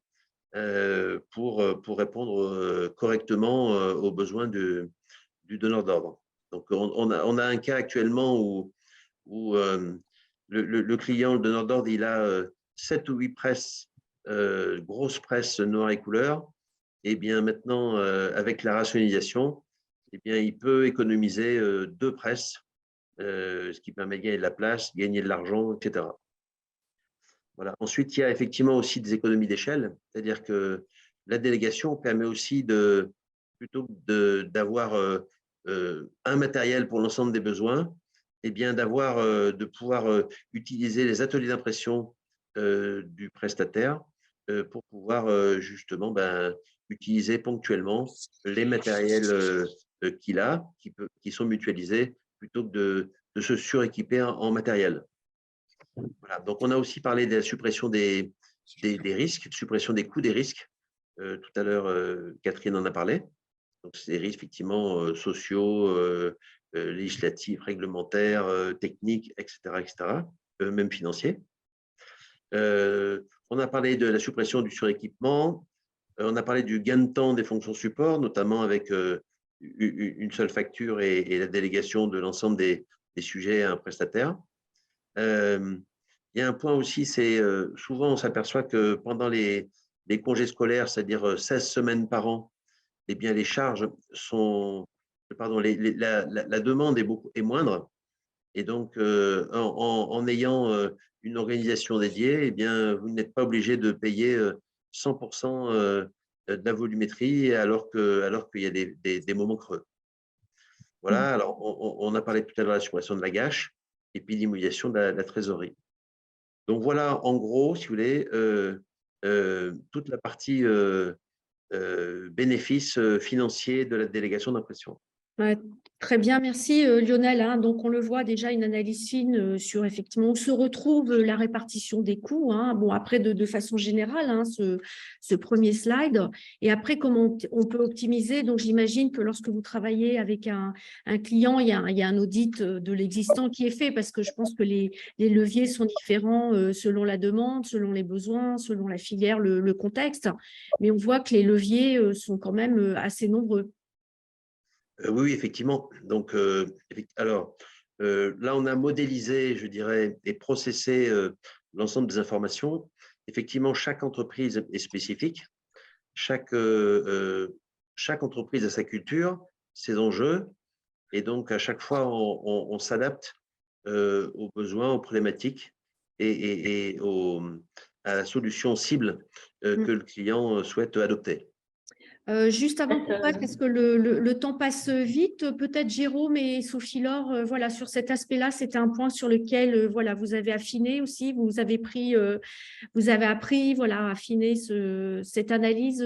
pour répondre correctement aux besoins du donneur d'ordre. Donc, on a un cas actuellement où le client, le donneur d'ordre, il a 7 ou 8 presses, grosses presses noires et couleurs. Et bien maintenant, avec la rationalisation, eh bien, il peut économiser 2 presses, ce qui permet de gagner de la place, gagner de l'argent, etc. Voilà. Ensuite, il y a effectivement aussi des économies d'échelle, c'est-à-dire que la délégation permet aussi plutôt que d'avoir un matériel pour l'ensemble des besoins, eh bien de pouvoir utiliser les ateliers d'impression du prestataire pour pouvoir justement utiliser ponctuellement les matériels qu'il a, qui sont mutualisés, plutôt que de se suréquiper en matériel. Voilà. Donc, on a aussi parlé de la suppression des risques, de suppression des coûts des risques. Tout à l'heure, Catherine en a parlé. Donc, c'est des risques effectivement sociaux, législatifs, réglementaires, techniques, etc., même financiers. On a parlé de la suppression du suréquipement. On a parlé du gain de temps des fonctions support, notamment avec une seule facture et la délégation de l'ensemble des sujets à un prestataire. Il y a un point aussi, c'est souvent on s'aperçoit que pendant les congés scolaires, c'est-à-dire 16 semaines par an, eh bien, les charges sont, pardon, la demande est moindre. Et donc, en ayant une organisation dédiée, eh bien, vous n'êtes pas obligé de payer 100% de la volumétrie alors qu'il y a des moments creux. Voilà, alors on a parlé tout à l'heure de la suppression de la gâche et puis l'immobilisation de la trésorerie. Donc voilà, en gros, si vous voulez, toute la partie bénéfices financiers de la délégation d'impression. Ouais, très bien, merci Lionel. Hein. Donc, on le voit déjà, une analyse fine sur effectivement où se retrouve la répartition des coûts. Hein. Bon, après, de façon générale, hein, ce premier slide. Et après, comment on peut optimiser. Donc, j'imagine que lorsque vous travaillez avec un client, il y a un audit de l'existant qui est fait parce que je pense que les leviers sont différents selon la demande, selon les besoins, selon la filière, le contexte. Mais on voit que les leviers sont quand même assez nombreux. Oui, effectivement. Donc, alors, là, on a modélisé, je dirais, et processé l'ensemble des informations. Effectivement, chaque entreprise est spécifique. Chaque entreprise a sa culture, ses enjeux. Et donc, à chaque fois, on s'adapte aux besoins, aux problématiques et à la solution cible que le client souhaite adopter. Juste avant qu'on passe, parce que le temps passe vite, peut-être Jérôme et Sophie-Laure, voilà, sur cet aspect-là, c'était un point sur lequel voilà, vous avez affiné aussi, vous avez appris, voilà, à affiner cette analyse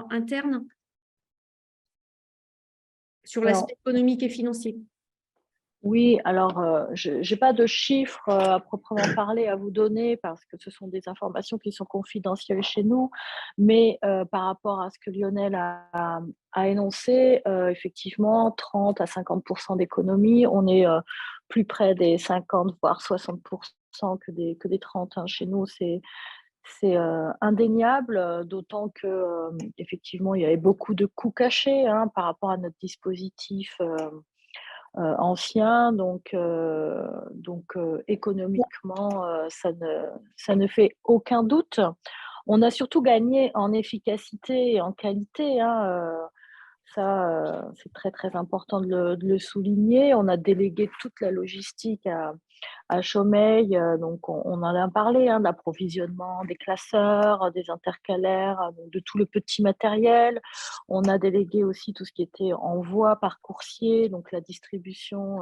interne sur l'aspect économique et financier. Oui, alors je n'ai pas de chiffres à proprement parler à vous donner parce que ce sont des informations qui sont confidentielles chez nous, mais par rapport à ce que Lionel a énoncé, effectivement, 30 à 50% d'économie, on est plus près des 50 voire 60% que des 30. Hein. Chez nous, c'est indéniable, d'autant que effectivement, il y avait beaucoup de coûts cachés hein, par rapport à notre dispositif ancien, donc économiquement, ça ne fait aucun doute. On a surtout gagné en efficacité et en qualité, hein, ça, c'est très, très important de le souligner. On a délégué toute la logistique à Chaumeil, donc on en a parlé, hein, de l'approvisionnement des classeurs, des intercalaires, de tout le petit matériel. On a délégué aussi tout ce qui était envoi par coursier, donc la distribution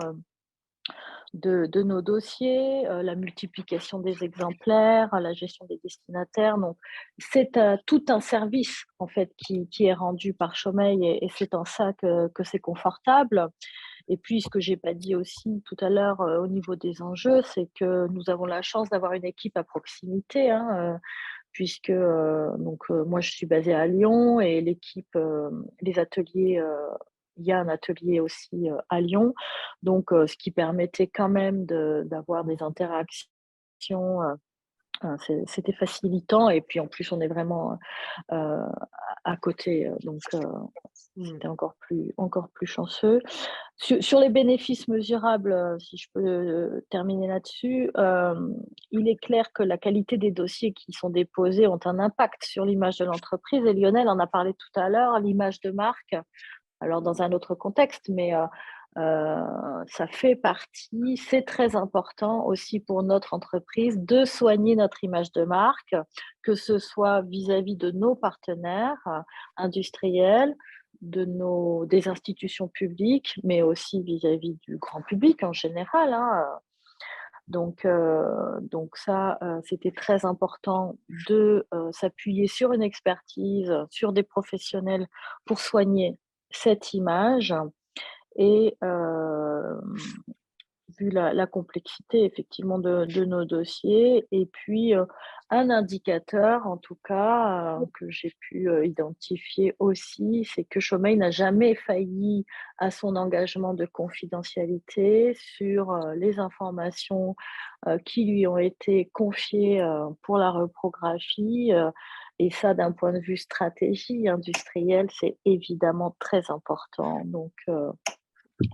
de nos dossiers, la multiplication des exemplaires, la gestion des destinataires. Donc, c'est tout un service en fait qui est rendu par Chaumeil et c'est en ça que c'est confortable. Et puis, ce que j'ai pas dit aussi tout à l'heure au niveau des enjeux, c'est que nous avons la chance d'avoir une équipe à proximité, hein, puisque moi je suis basée à Lyon et l'équipe, les ateliers, il y a un atelier aussi à Lyon, donc ce qui permettait quand même d'avoir des interactions. C'était facilitant et puis en plus on est vraiment à côté, donc c'était encore plus chanceux. Sur les bénéfices mesurables, si je peux terminer là-dessus, il est clair que la qualité des dossiers qui sont déposés ont un impact sur l'image de l'entreprise et Lionel en a parlé tout à l'heure, l'image de marque, alors dans un autre contexte, mais ça fait partie, c'est très important aussi pour notre entreprise de soigner notre image de marque, que ce soit vis-à-vis de nos partenaires industriels, des institutions publiques, mais aussi vis-à-vis du grand public en général. Hein. Donc ça, c'était très important de s'appuyer sur une expertise, sur des professionnels pour soigner cette image. Et vu la complexité effectivement de nos dossiers et puis, un indicateur en tout cas, que j'ai pu, identifier aussi, c'est que Chomeil n'a jamais failli à son engagement de confidentialité sur, les informations, qui lui ont été confiées, pour la reprographie, et ça d'un point de vue stratégie industrielle, c'est évidemment très important donc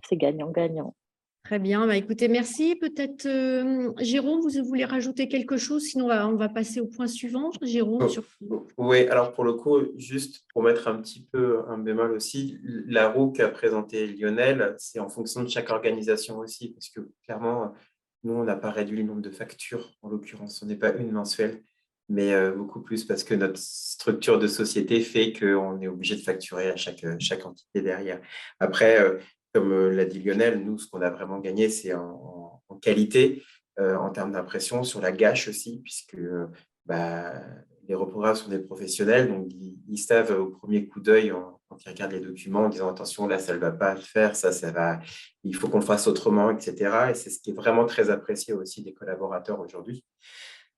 c'est gagnant-gagnant. Très bien. Bah, écoutez, merci. Peut-être, Jérôme, vous voulez rajouter quelque chose? Sinon, on va passer au point suivant. Jérôme, sur… Oui, alors pour le coup, juste pour mettre un petit peu un bémol aussi, la roue qu'a présentée Lionel, c'est en fonction de chaque organisation aussi, parce que clairement, nous, on n'a pas réduit le nombre de factures, en l'occurrence, on n'est pas une mensuelle, mais beaucoup plus parce que notre structure de société fait qu'on est obligé de facturer à chaque entité derrière. Après, comme l'a dit Lionel, nous, ce qu'on a vraiment gagné, c'est en qualité, en termes d'impression, sur la gâche aussi, puisque bah, les reprographes sont des professionnels, donc ils savent au premier coup d'œil, quand ils regardent les documents, en disant attention, là, ça ne va pas le faire, ça va, il faut qu'on le fasse autrement, etc. Et c'est ce qui est vraiment très apprécié aussi des collaborateurs aujourd'hui.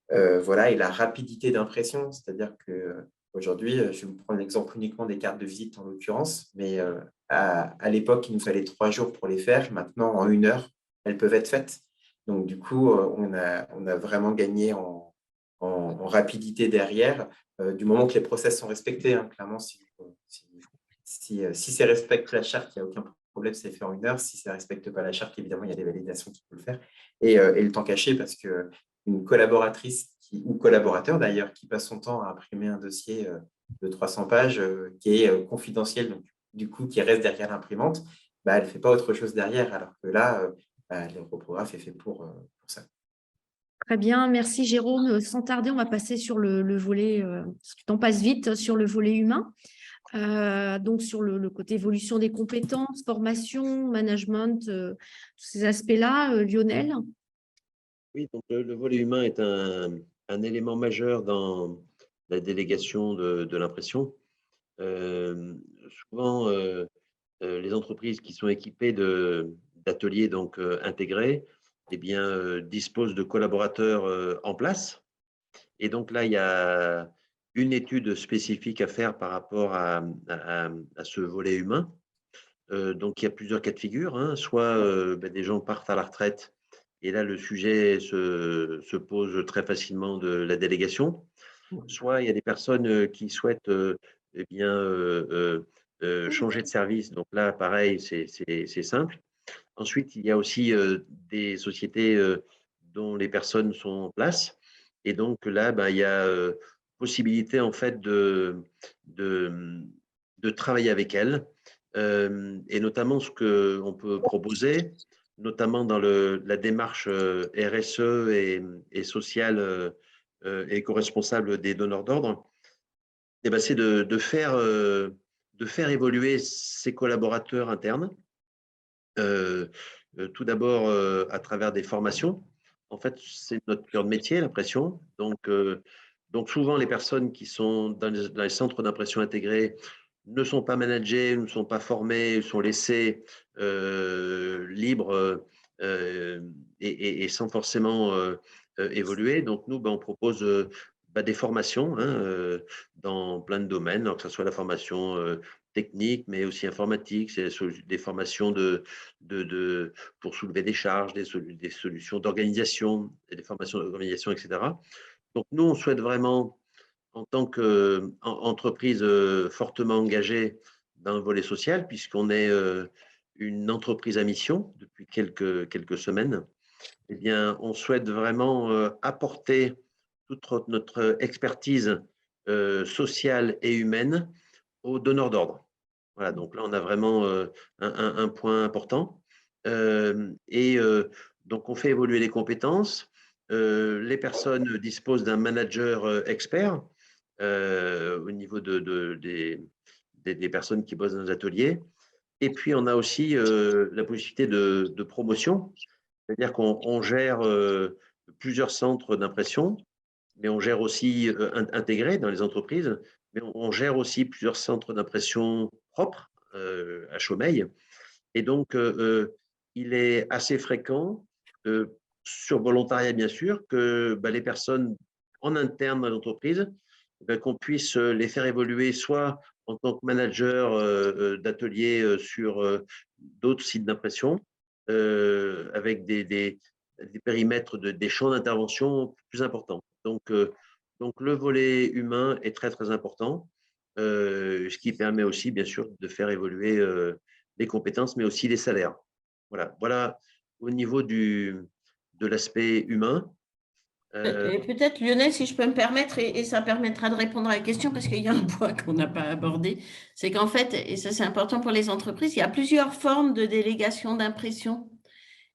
Voilà, et la rapidité d'impression, c'est-à-dire que aujourd'hui, je vais vous prendre l'exemple uniquement des cartes de visite en l'occurrence, mais à l'époque, il nous fallait 3 jours pour les faire. Maintenant, en 1 heure, elles peuvent être faites. Donc, du coup, on a vraiment gagné en rapidité derrière, du moment que les process sont respectés. Hein. Clairement, si ça respecte la charte, il n'y a aucun problème, c'est fait en 1 heure. Si ça ne respecte pas la charte, évidemment, il y a des validations qui peuvent le faire. Et le temps caché, parce qu'une collaboratrice ou collaborateur d'ailleurs qui passe son temps à imprimer un dossier de 300 pages qui est confidentiel, donc du coup qui reste derrière l'imprimante, bah, elle ne fait pas autre chose derrière, alors que là, le reprographe est fait pour ça. Très bien, merci Jérôme. Sans tarder, on va passer sur le volet, parce que le temps passe vite, sur le volet humain. Donc sur le côté évolution des compétences, formation, management, tous ces aspects-là. Lionel? Oui, donc le volet humain est un élément majeur dans la délégation de l'impression. Souvent, les entreprises qui sont équipées d'ateliers donc intégrés, eh bien, disposent de collaborateurs en place. Et donc là, il y a une étude spécifique à faire par rapport à ce volet humain. Donc, il y a plusieurs cas de figure. Hein. Soit des gens partent à la retraite et là, le sujet se pose très facilement de la délégation. Soit il y a des personnes qui souhaitent eh bien, changer de service. Donc là, pareil, c'est simple. Ensuite, il y a aussi des sociétés dont les personnes sont en place. Et donc là, il y a possibilité en fait de travailler avec elles. Et notamment ce qu'on peut proposer, notamment dans la démarche RSE et sociale éco-responsable des donneurs d'ordre, eh ben, c'est de faire évoluer ces collaborateurs internes. Tout d'abord à travers des formations. En fait, c'est notre cœur de métier, l'impression. Donc souvent, les personnes qui sont dans les centres d'impression intégrés ne sont pas managées, ne sont pas formées, sont laissées libres et sans forcément évoluer. Donc nous, on propose des formations hein, dans plein de domaines, alors que ce soit la formation technique, mais aussi informatique, c'est des formations pour soulever des charges, des solutions d'organisation, des formations d'organisation, etc. Donc nous, on souhaite vraiment, en tant qu'entreprise fortement engagée dans le volet social, puisqu'on est une entreprise à mission depuis quelques semaines, eh bien, on souhaite vraiment apporter toute notre expertise sociale et humaine aux donneurs d'ordre. Voilà, donc là, on a vraiment un point important. Donc, on fait évoluer les compétences. Les personnes disposent d'un manager expert au niveau des personnes qui bossent dans les ateliers. Et puis, on a aussi la possibilité de promotion, c'est-à-dire qu'on gère plusieurs centres d'impression, mais on gère aussi intégrés dans les entreprises, mais on gère aussi plusieurs centres d'impression propres à Chomeil. Et donc, il est assez fréquent sur volontariat bien sûr, que les personnes en interne dans l'entreprise, qu'on puisse les faire évoluer soit en tant que manager d'atelier sur d'autres sites d'impression, avec des périmètres, des champs d'intervention plus importants. Donc, le volet humain est très, très important, ce qui permet aussi, bien sûr, de faire évoluer les compétences, mais aussi les salaires. Voilà au niveau de l'aspect humain. Et peut-être, Lionel, si je peux me permettre, et ça permettra de répondre à la question, parce qu'il y a un point qu'on n'a pas abordé, c'est qu'en fait, et ça c'est important pour les entreprises, il y a plusieurs formes de délégation d'impression.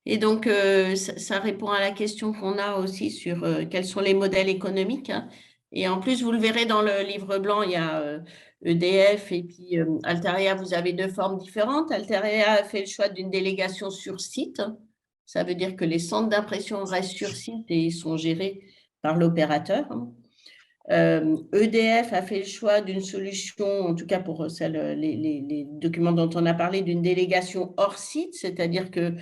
Et donc, ça répond à la question qu'on a aussi sur quels sont les modèles économiques, hein. Et en plus, vous le verrez dans le livre blanc, il y a EDF et puis Altaria, vous avez deux formes différentes. Altaria a fait le choix d'une délégation sur site. Ça veut dire que les centres d'impression restent sur site et sont gérés par l'opérateur. EDF a fait le choix d'une solution, en tout cas pour les documents dont on a parlé, d'une délégation hors site, c'est-à-dire que,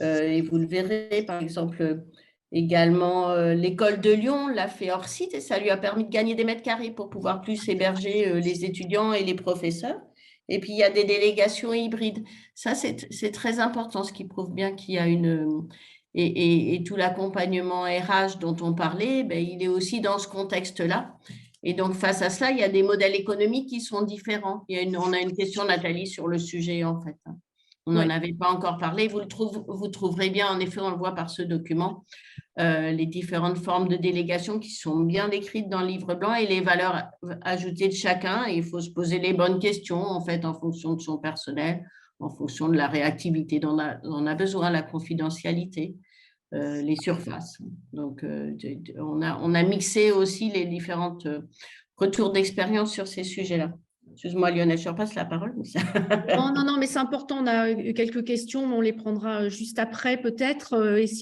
et vous le verrez par exemple également, l'école de Lyon l'a fait hors site et ça lui a permis de gagner des mètres carrés pour pouvoir plus héberger les étudiants et les professeurs. Et puis il y a des délégations hybrides. Ça, c'est très important, ce qui prouve bien qu'il y a une… Et tout l'accompagnement RH dont on parlait, il est aussi dans ce contexte-là. Et donc, face à cela, il y a des modèles économiques qui sont différents. On a une question, Nathalie, sur le sujet, en fait. On n'en avait pas encore parlé. Vous trouverez bien, en effet, on le voit par ce document, les différentes formes de délégation qui sont bien décrites dans le livre blanc et les valeurs ajoutées de chacun. Et il faut se poser les bonnes questions, en fait, en fonction de son personnel, en fonction de la réactivité dont on a besoin, la confidentialité, les surfaces. Donc, on a mixé aussi les différentes retours d'expérience sur ces sujets-là. Excuse-moi, Lionel, je repasse la parole. Non, mais c'est important. On a eu quelques questions, mais on les prendra juste après, peut-être.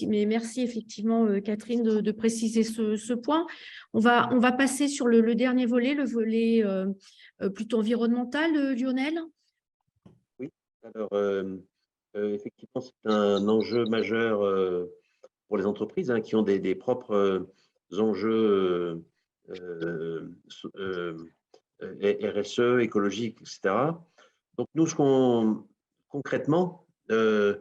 Mais merci, effectivement, Catherine, de préciser ce point. On va passer sur le dernier volet, le volet plutôt environnemental, Lionel. Oui, alors, effectivement, c'est un enjeu majeur pour les entreprises qui ont des propres enjeux RSE, écologiques, etc. Donc, nous, concrètement, ce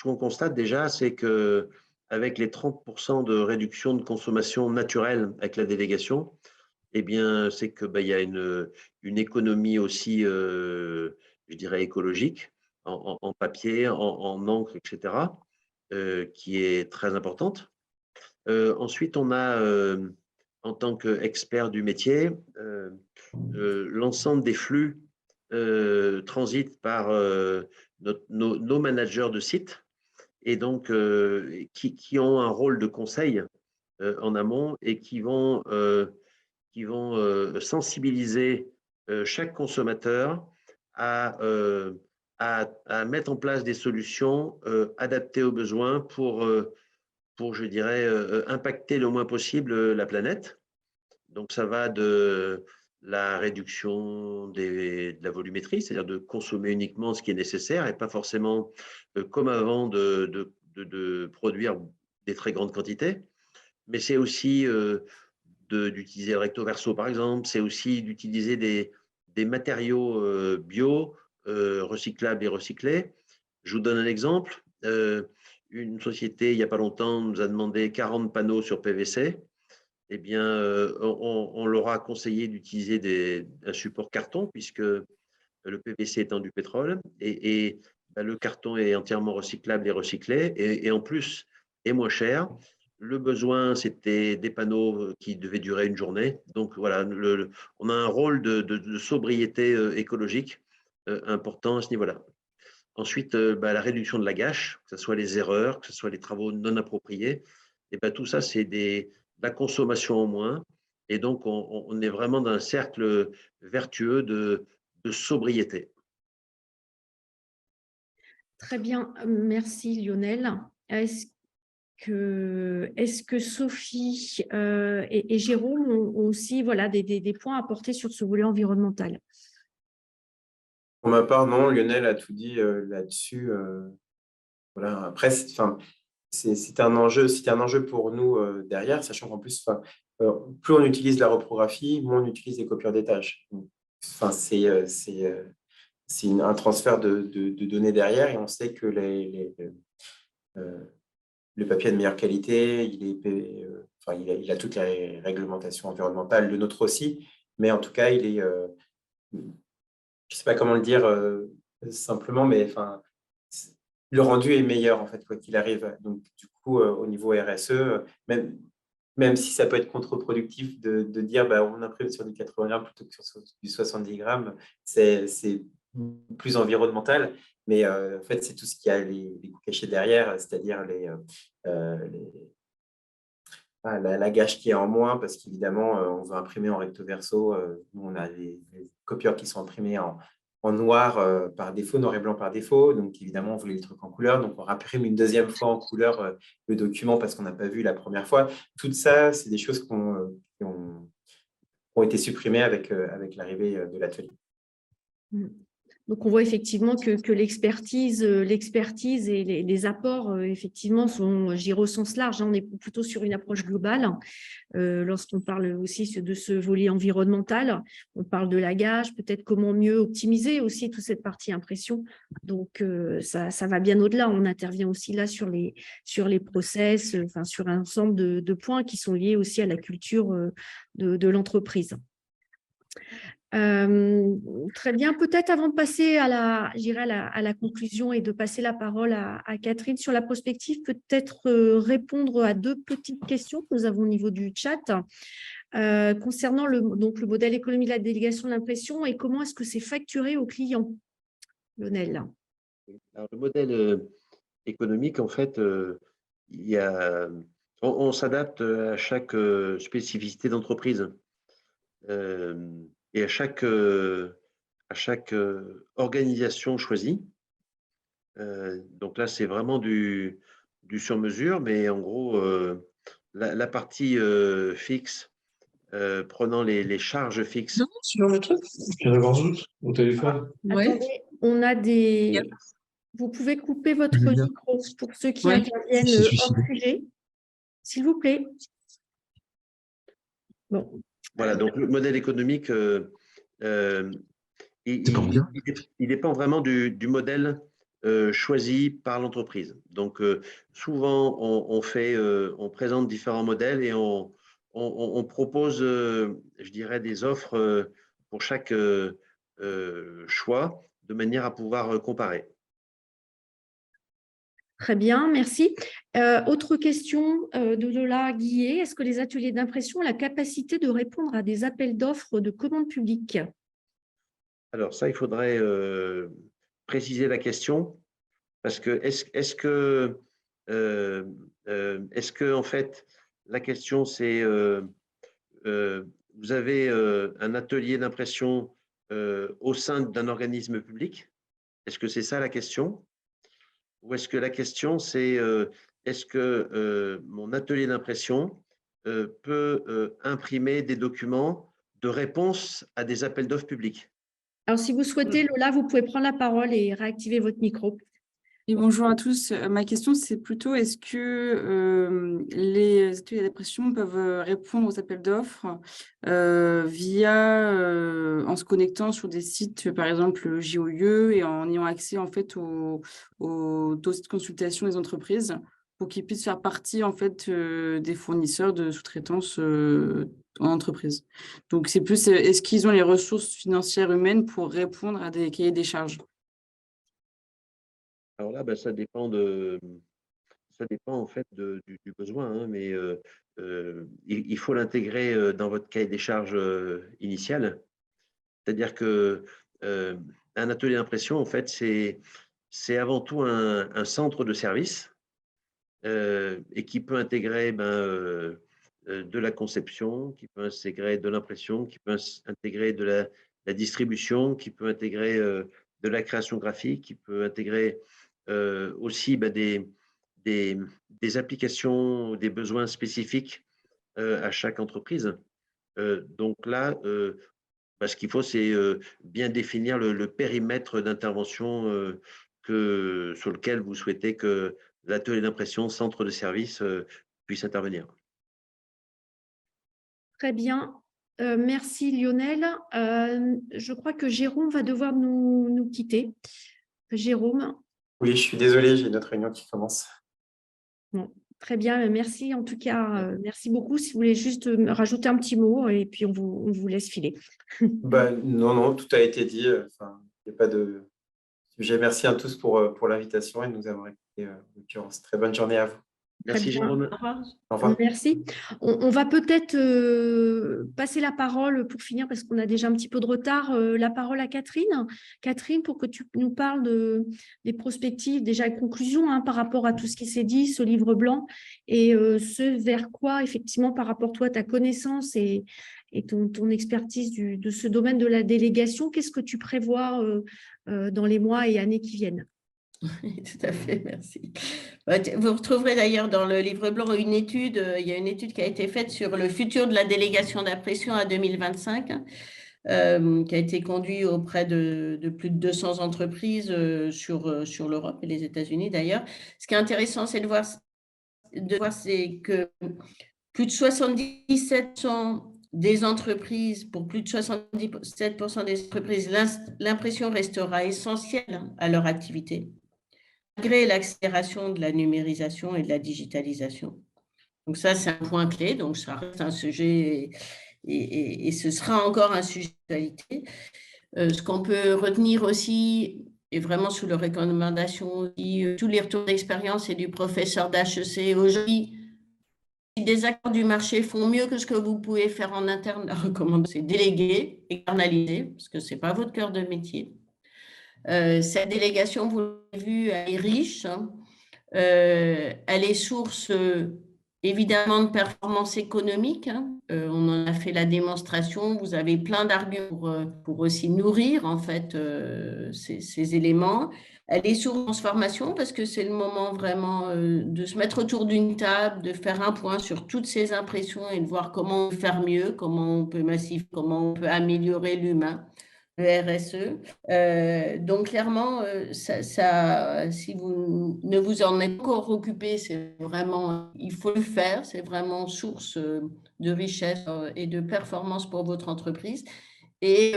qu'on constate déjà, c'est qu'avec les 30% de réduction de consommation naturelle avec la délégation, eh bien, c'est qu'il y a une économie aussi, je dirais, écologique, en papier, en encre, etc., qui est très importante. Ensuite, on a, en tant qu'expert du métier, l'ensemble des flux transitent par nos managers de site et donc qui ont un rôle de conseil en amont et qui vont sensibiliser chaque consommateur à mettre en place des solutions adaptées aux besoins pour je dirais, impacter le moins possible la planète. Donc, ça va de la réduction de la volumétrie, c'est-à-dire de consommer uniquement ce qui est nécessaire et pas forcément, comme avant, de produire des très grandes quantités. Mais c'est aussi d'utiliser le recto verso, par exemple. C'est aussi d'utiliser des matériaux bio, recyclables et recyclés. Je vous donne un exemple. Une société, il n'y a pas longtemps, nous a demandé 40 panneaux sur PVC. Eh bien, on leur a conseillé d'utiliser un support carton, puisque le PVC étant du pétrole, et le carton est entièrement recyclable et recyclé, et en plus, est moins cher. Le besoin, c'était des panneaux qui devaient durer une journée. Donc, voilà, on a un rôle de sobriété écologique important à ce niveau-là. Ensuite, la réduction de la gâche, que ce soit les erreurs, que ce soit les travaux non appropriés, et tout ça, c'est de la consommation en moins. Et donc, on est vraiment dans un cercle vertueux de sobriété. Très bien, merci Lionel. Est-ce que Sophie et Jérôme ont aussi des points à apporter sur ce volet environnemental? Pour ma part, non, Lionel a tout dit là-dessus. Voilà. Après, c'était un enjeu pour nous derrière, sachant qu'en plus, plus on utilise la reprographie, moins on utilise les copieurs des tâches. Enfin, c'est un transfert de données derrière, et on sait que le papier de meilleure qualité, il a toutes les réglementations environnementales, le nôtre aussi, mais en tout cas, je ne sais pas comment le dire simplement, mais enfin, le rendu est meilleur, en fait, quoi qu'il arrive. Donc, du coup, au niveau RSE, même si ça peut être contre-productif de dire bah, on imprime sur du 80 grammes plutôt que sur du 70 grammes, c'est plus environnemental. Mais en fait, c'est tout ce qu'il y a les coûts cachés derrière, c'est-à-dire la gâche qui est en moins, parce qu'évidemment, on veut imprimer en recto verso. Nous, on a des copieurs qui sont imprimés en noir par défaut, noir et blanc par défaut. Donc, évidemment, on voulait le truc en couleur. Donc, on imprime une deuxième fois en couleur le document parce qu'on n'a pas vu la première fois. Tout ça, c'est des choses qui ont été supprimées avec l'arrivée de l'atelier. Donc, on voit effectivement que l'expertise et les apports, effectivement, sont, je dirais, au sens large. On est plutôt sur une approche globale. Lorsqu'on parle aussi de ce volet environnemental, on parle de la gage, peut-être comment mieux optimiser aussi toute cette partie impression. Donc, ça va bien au-delà. On intervient aussi là sur les process, enfin, sur un ensemble de points qui sont liés aussi à la culture de l'entreprise. Très bien. Peut-être avant de passer à la conclusion et de passer la parole à Catherine sur la prospective, peut-être répondre à deux petites questions que nous avons au niveau du chat concernant le modèle économique de la délégation de l'impression et comment est-ce que c'est facturé aux clients, Lionel. Alors, le modèle économique, en fait, on s'adapte à chaque spécificité d'entreprise. Et à chaque organisation choisie. Donc là, c'est vraiment du sur-mesure, mais en gros, la partie fixe, prenant les charges fixes. Non, sur le truc, je viens d'avoir Zoot au téléphone. Attendez, on a des… Vous pouvez couper votre micro pour ceux qui interviennent hors sujet, s'il vous plaît. Bon. Voilà, donc le modèle économique, il dépend vraiment du modèle choisi par l'entreprise. Donc, souvent, on présente différents modèles et on propose, je dirais, des offres pour chaque choix, de manière à pouvoir comparer. Très bien, merci. Autre question de Lola Guillet. Est-ce que les ateliers d'impression ont la capacité de répondre à des appels d'offres de commandes publiques? Alors ça, il faudrait préciser la question, parce que est-ce que en fait, la question c'est vous avez un atelier d'impression au sein d'un organisme public? Est-ce que c'est ça la question? Ou est-ce que la question c'est est-ce que mon atelier d'impression peut imprimer des documents de réponse à des appels d'offres publics? Alors, si vous souhaitez, Lola, vous pouvez prendre la parole et réactiver votre micro. Et bonjour à tous. Ma question, c'est plutôt est-ce que les ateliers d'impression peuvent répondre aux appels d'offres en se connectant sur des sites, par exemple JOIE, et en ayant accès en fait aux dossiers de consultation des entreprises pour qu'ils puissent faire partie en fait des fournisseurs de sous-traitance en entreprise. Donc, c'est plus est-ce qu'ils ont les ressources financières humaines pour répondre à des cahiers des charges? Alors là, ça dépend en fait du besoin, hein, mais il faut l'intégrer dans votre cahier des charges initial. C'est-à-dire que un atelier d'impression, en fait, c'est avant tout un centre de service et qui peut intégrer de la conception, qui peut intégrer de l'impression, qui peut intégrer de la distribution, qui peut intégrer de la création graphique, qui peut intégrer aussi des applications, des besoins spécifiques à chaque entreprise. Donc là, ce qu'il faut, c'est bien définir le périmètre d'intervention sur lequel vous souhaitez que l'atelier d'impression, centre de service puisse intervenir. Très bien. Merci Lionel. Je crois que Jérôme va devoir nous quitter. Jérôme. Oui, je suis désolé, j'ai une autre réunion qui commence. Bon, très bien, merci en tout cas, merci beaucoup. Si vous voulez juste rajouter un petit mot et puis on vous laisse filer. Non, tout a été dit. Enfin, il n'y a pas de sujet. Merci à tous pour l'invitation et de nous avoir écoutés en l'occurrence. Très bonne journée à vous. Merci Jérôme. Au revoir. Au revoir. Merci. On va peut-être passer la parole pour finir parce qu'on a déjà un petit peu de retard. La parole à Catherine. Catherine, pour que tu nous parles des prospectives, déjà les conclusions par rapport à tout ce qui s'est dit, ce livre blanc, et ce vers quoi, effectivement, par rapport toi, ta connaissance et ton expertise de ce domaine de la délégation, qu'est-ce que tu prévois dans les mois et années qui viennent? Oui, tout à fait, merci. Vous retrouverez d'ailleurs dans le livre blanc une étude, il y a une étude qui a été faite sur le futur de la délégation d'impression à 2025, qui a été conduite auprès de plus de 200 entreprises sur l'Europe et les États-Unis d'ailleurs. Ce qui est intéressant, c'est de voir c'est que plus de 77% des entreprises, pour plus de 77% des entreprises, l'impression restera essentielle à leur activité, malgré l'accélération de la numérisation et de la digitalisation. Donc ça, c'est un point clé. Donc ça reste un sujet et ce sera encore un sujet d'actualité. Ce qu'on peut retenir aussi, et vraiment sous la recommandation, tous les retours d'expérience et du professeur d'HEC aujourd'hui, si des acteurs du marché font mieux que ce que vous pouvez faire en interne, la recommandation, c'est déléguer, externaliser, parce que ce n'est pas votre cœur de métier. Cette délégation, vous l'avez vu, elle est riche. Elle est source évidemment de performance économique. On en a fait la démonstration. Vous avez plein d'arguments pour aussi nourrir en fait ces éléments. Elle est source de transformation parce que c'est le moment vraiment de se mettre autour d'une table, de faire un point sur toutes ces impressions et de voir comment faire mieux, comment on peut massifier, comment on peut améliorer l'humain. Le RSE. Donc, clairement, si vous ne vous en êtes pas encore occupé, c'est vraiment, il faut le faire, c'est vraiment source de richesse et de performance pour votre entreprise. Et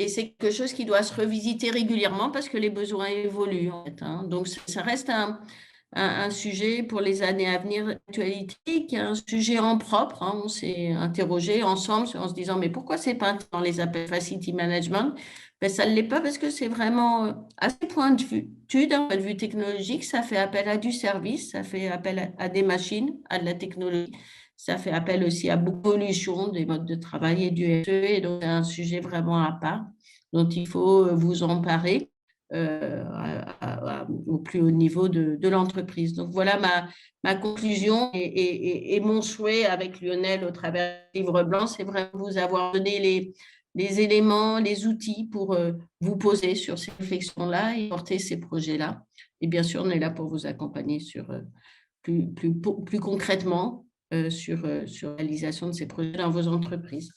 c'est quelque chose qui doit se revisiter régulièrement parce que les besoins évoluent, en fait, hein. Donc, ça reste un sujet pour les années à venir d'actualité, qui est un sujet en propre, hein. On s'est interrogé ensemble en se disant mais pourquoi c'est pas dans les appels facility management? Ben, ça ne l'est pas parce que c'est vraiment à ce point de vue, d'un point de vue technologique, ça fait appel à du service, ça fait appel à des machines, à de la technologie, ça fait appel aussi à beaucoup d'évolution des modes de travail et du RSE, et donc c'est un sujet vraiment à part dont il faut vous emparer au plus haut niveau de l'entreprise. Donc voilà ma conclusion et mon souhait avec Lionel au travers du livre blanc, c'est vraiment vous avoir donné les éléments, les outils pour vous poser sur ces réflexions-là et porter ces projets-là. Et bien sûr, on est là pour vous accompagner sur plus concrètement sur la réalisation de ces projets dans vos entreprises.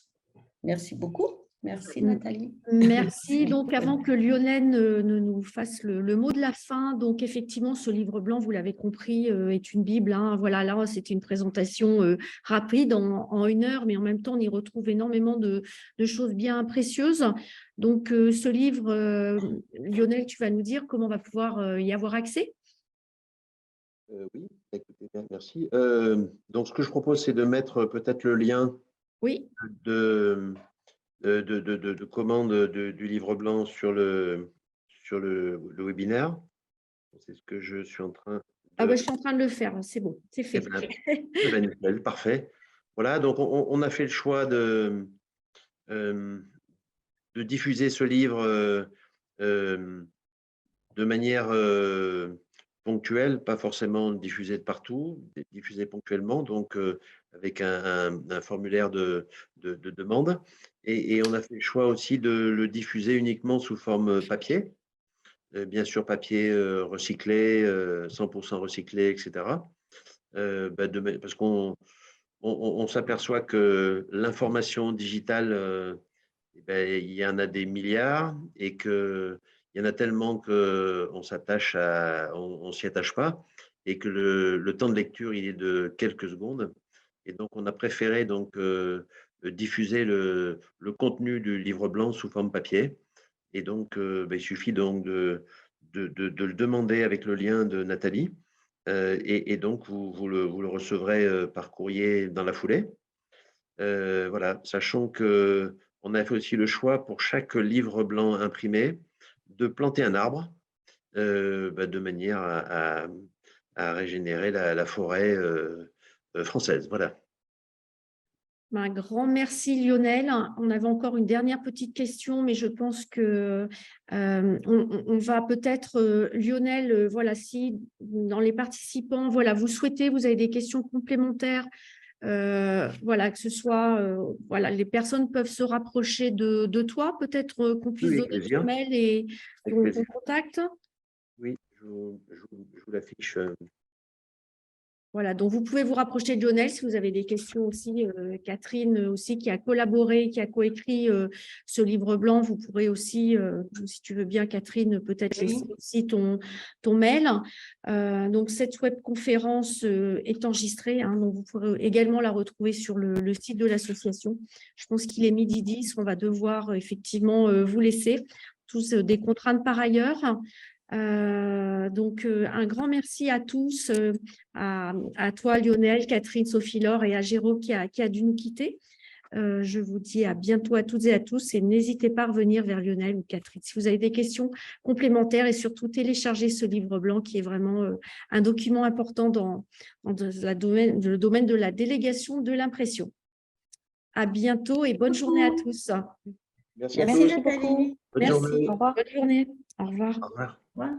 Merci beaucoup. Merci Nathalie. Merci. Donc, avant que Lionel ne nous fasse le mot de la fin, donc effectivement, ce livre blanc, vous l'avez compris, est une Bible, hein. Voilà, là, c'était une présentation rapide en 1 heure, mais en même temps, on y retrouve énormément de choses bien précieuses. Donc, ce livre, Lionel, tu vas nous dire comment on va pouvoir y avoir accès? Oui, écoutez, merci. Donc, ce que je propose, c'est de mettre peut-être le lien Oui. de commande du livre blanc sur le webinaire. C'est ce que je suis en train de… Ah ben, je suis en train de le faire, c'est bon, c'est fait. Nickel, parfait. Voilà, donc on a fait le choix de diffuser ce livre de manière ponctuelle, pas forcément diffusé de partout, diffusé ponctuellement, donc avec un formulaire de demande. Et on a fait le choix aussi de le diffuser uniquement sous forme papier, bien sûr papier recyclé, 100% recyclé, etc. Parce qu'on s'aperçoit que l'information digitale, il y en a des milliards et qu'il y en a tellement qu'on s'y attache pas. et que le temps de lecture, il est de quelques secondes. Et donc, on a préféré donc, diffuser le contenu du livre blanc sous forme papier. Et donc, il suffit donc de le demander avec le lien de Nathalie. Et donc, vous le recevrez par courrier dans la foulée. Voilà, sachant qu'on a fait aussi le choix pour chaque livre blanc imprimé de planter un arbre de manière à régénérer la forêt française. Voilà. Un grand merci Lionel. On avait encore une dernière petite question, mais je pense que on va peut-être, Lionel, voilà, si dans les participants, voilà, vous souhaitez, vous avez des questions complémentaires, voilà, que ce soit, voilà, les personnes peuvent se rapprocher de toi, peut-être qu'on puisse Oui, avec donner plaisir. ton mail et Avec ton plaisir. contact. Oui, je vous l'affiche. Voilà, donc vous pouvez vous rapprocher de Lionel si vous avez des questions aussi. Catherine aussi qui a collaboré, qui a coécrit ce livre blanc. Vous pourrez aussi, si tu veux bien, Catherine, peut-être laisser aussi ton mail. Donc cette webconférence est enregistrée, hein, donc vous pourrez également la retrouver sur le site de l'association. Je pense qu'il est 12h10. On va devoir effectivement vous laisser, tous des contraintes par ailleurs. Donc, un grand merci à tous, à toi Lionel, Catherine, Sophie-Laure et à Jérôme qui a dû nous quitter. Je vous dis à bientôt à toutes et à tous et n'hésitez pas à revenir vers Lionel ou Catherine si vous avez des questions complémentaires et surtout télécharger ce livre blanc qui est vraiment un document important dans le domaine de la délégation de l'impression. À bientôt et bonne journée à tous. Merci à Merci tous. Nathalie. Bonne Merci. journée. Au revoir. Bonne journée. Au revoir. Au revoir. Au revoir.